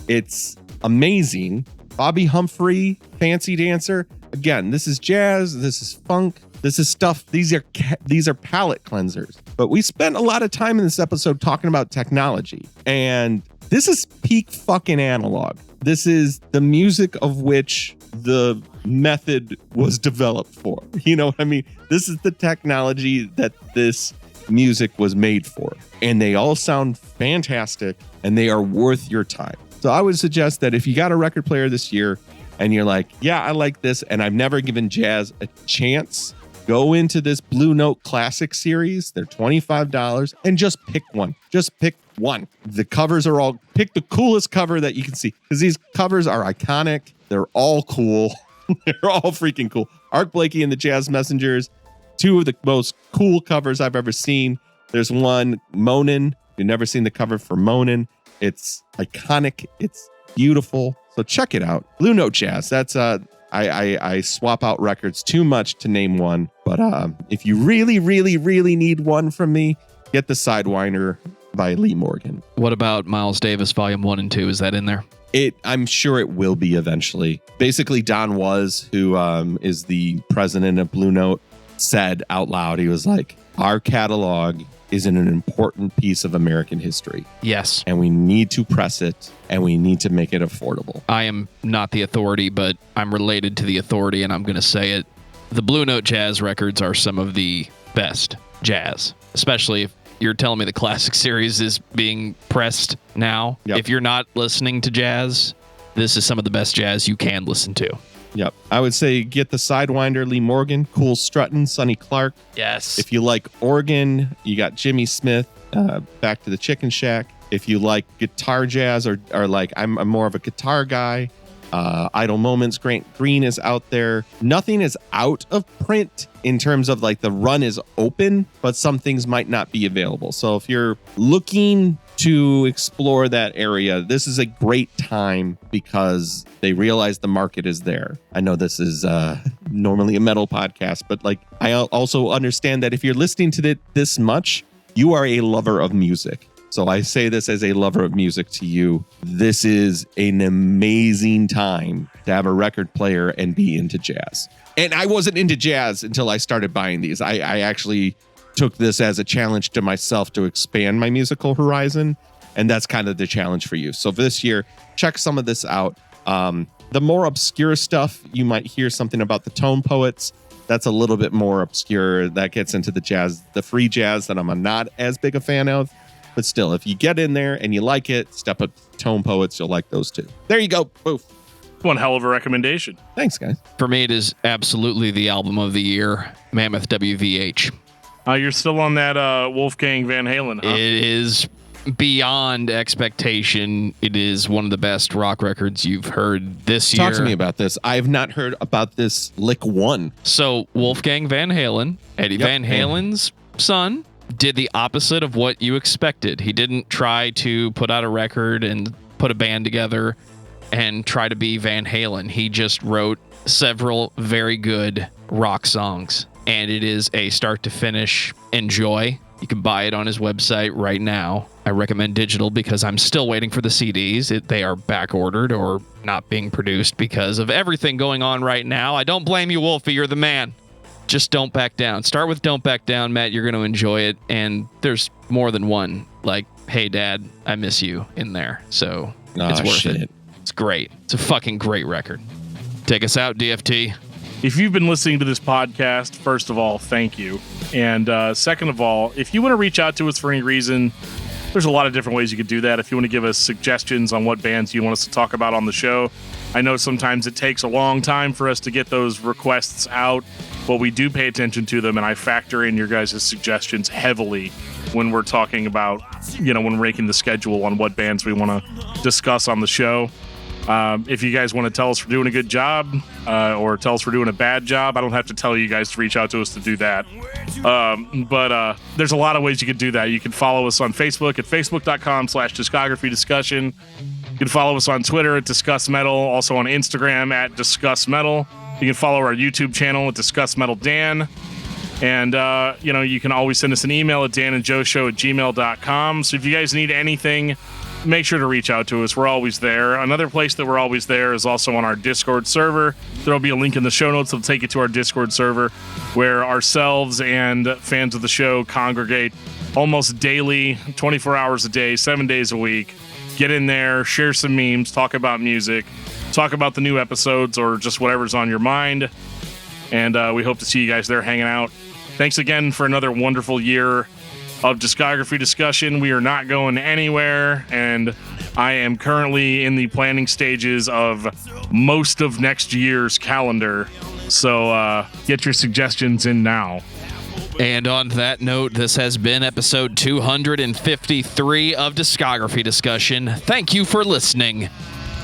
It's amazing. Bobby Humphrey, Fancy Dancer. Again, this is jazz. This is funk. This is stuff. These are palate cleansers. But we spent a lot of time in this episode talking about technology. And this is peak fucking analog. This is the music of which the method was developed for. You know what I mean? This is the technology that this music was made for. And they all sound fantastic and they are worth your time. So I would suggest that if you got a record player this year and you're like, yeah, I like this and I've never given jazz a chance, go into this Blue Note Classic series. They're $25 and just pick one. Just pick one. The covers are all, pick the coolest cover that you can see because these covers are iconic. They're all cool. They're all freaking cool. Art Blakey and the Jazz Messengers, two of the most cool covers I've ever seen. There's one, Monin. You've never seen the cover for Monin. It's iconic. It's beautiful. So check it out. Blue Note Jazz. That's I swap out records too much to name one. But if you really, really, really need one from me, get the Sidewinder by Lee Morgan. What about Miles Davis Volume 1 and 2? Is that in there? I'm sure it will be eventually. Basically, Don Was, who is the president of Blue Note, said out loud, he was like, our catalog is an important piece of American history. Yes. And we need to press it and we need to make it affordable. I am not the authority, but I'm related to the authority and I'm going to say it. The Blue Note Jazz records are some of the best jazz, especially if you're telling me the classic series is being pressed now. Yep. If you're not listening to jazz, this is some of the best jazz you can listen to. Yep. I would say get the Sidewinder, Lee Morgan, Cool Struttin', Sonny Clark. Yes. If you like organ, you got Jimmy Smith, Back to the Chicken Shack. If you like guitar jazz or like I'm more of a guitar guy, Idle Moments, Grant Green is out there. Nothing is out of print in terms of like the run is open, but some things might not be available. So if you're looking to explore that area, this is a great time because they realize the market is there. I know this is normally a metal podcast, but like I also understand that if you're listening to it this much, you are a lover of music. So I say this as a lover of music to you. This is an amazing time to have a record player and be into jazz. And I wasn't into jazz until I started buying these. I actually took this as a challenge to myself to expand my musical horizon. And that's kind of the challenge for you. So this year, check some of this out. The more obscure stuff, you might hear something about the Tone Poets. That's a little bit more obscure. That gets into the jazz, the free jazz that I'm not as big a fan of. But still, if you get in there and you like it, step up Tone Poets. You'll like those too. There you go. Boof. One hell of a recommendation. Thanks, guys. For me, it is absolutely the album of the year, Mammoth WVH. You're still on that Wolfgang Van Halen, huh? It is beyond expectation. It is one of the best rock records you've heard this year. Talk to me about this. I have not heard about this lick one. So Wolfgang Van Halen, Eddie Van Halen's son, did the opposite of what you expected. He didn't try to put out a record and put a band together and try to be Van Halen. He just wrote several very good rock songs, and it is a start to finish enjoy. You can buy it on his website right now. I recommend digital because I'm still waiting for the CDs. They are back ordered or not being produced because of everything going on right now. I don't blame you, Wolfie. You're the man. Just don't back down. Start with Don't Back Down, Matt. You're going to enjoy it. And there's more than one, like, hey, Dad, I miss you in there. So it's worth it. It's great. It's a fucking great record. Take us out, DFT. If you've been listening to this podcast, first of all, thank you. And second of all, if you want to reach out to us for any reason, there's a lot of different ways you could do that. If you want to give us suggestions on what bands you want us to talk about on the show, I know sometimes it takes a long time for us to get those requests out, but we do pay attention to them, and I factor in your guys' suggestions heavily when we're talking about, when we're making the schedule on what bands we want to discuss on the show. If you guys want to tell us we're doing a good job or tell us we're doing a bad job, I don't have to tell you guys to reach out to us to do that. But there's a lot of ways you can do that. You can follow us on Facebook at facebook.com/discography discussion. You can follow us on Twitter at Discuss Metal, also on Instagram at Discuss Metal. You can follow our YouTube channel at Discuss Metal Dan. And, you can always send us an email at danandjoeshow@gmail.com. So if you guys need anything, make sure to reach out to us. We're always there. Another place that we're always there is also on our Discord server. There will be a link in the show notes that'll take you to our Discord server, where ourselves and fans of the show congregate almost daily, 24 hours a day, 7 days a week. Get in there, share some memes, talk about music, talk about the new episodes, or just whatever's on your mind. And we hope to see you guys there hanging out. Thanks again for another wonderful year of discography discussion. We are not going anywhere, and I am currently in the planning stages of most of next year's calendar. So get your suggestions in now. And on that note, this has been episode 253 of Discography Discussion. Thank you for listening.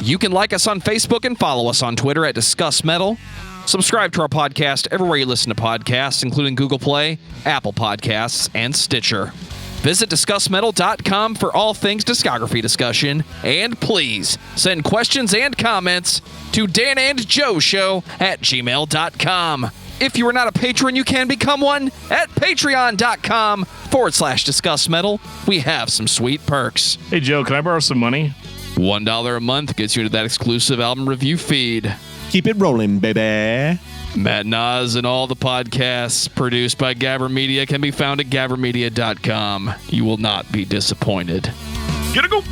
You can like us on Facebook and follow us on Twitter at Discuss Metal. Subscribe to our podcast everywhere you listen to podcasts, including Google Play, Apple Podcasts, and Stitcher. Visit discussmetal.com for all things discography discussion. And please send questions and comments to danandjoeshow@gmail.com. If you are not a patron, you can become one at patreon.com/discussmetal. We have some sweet perks. Hey, Joe, can I borrow some money? $1 a month gets you into that exclusive album review feed. Keep it rolling, baby. Matt Naas and all the podcasts produced by Gabber Media can be found at gabbermedia.com. You will not be disappointed. Get a go.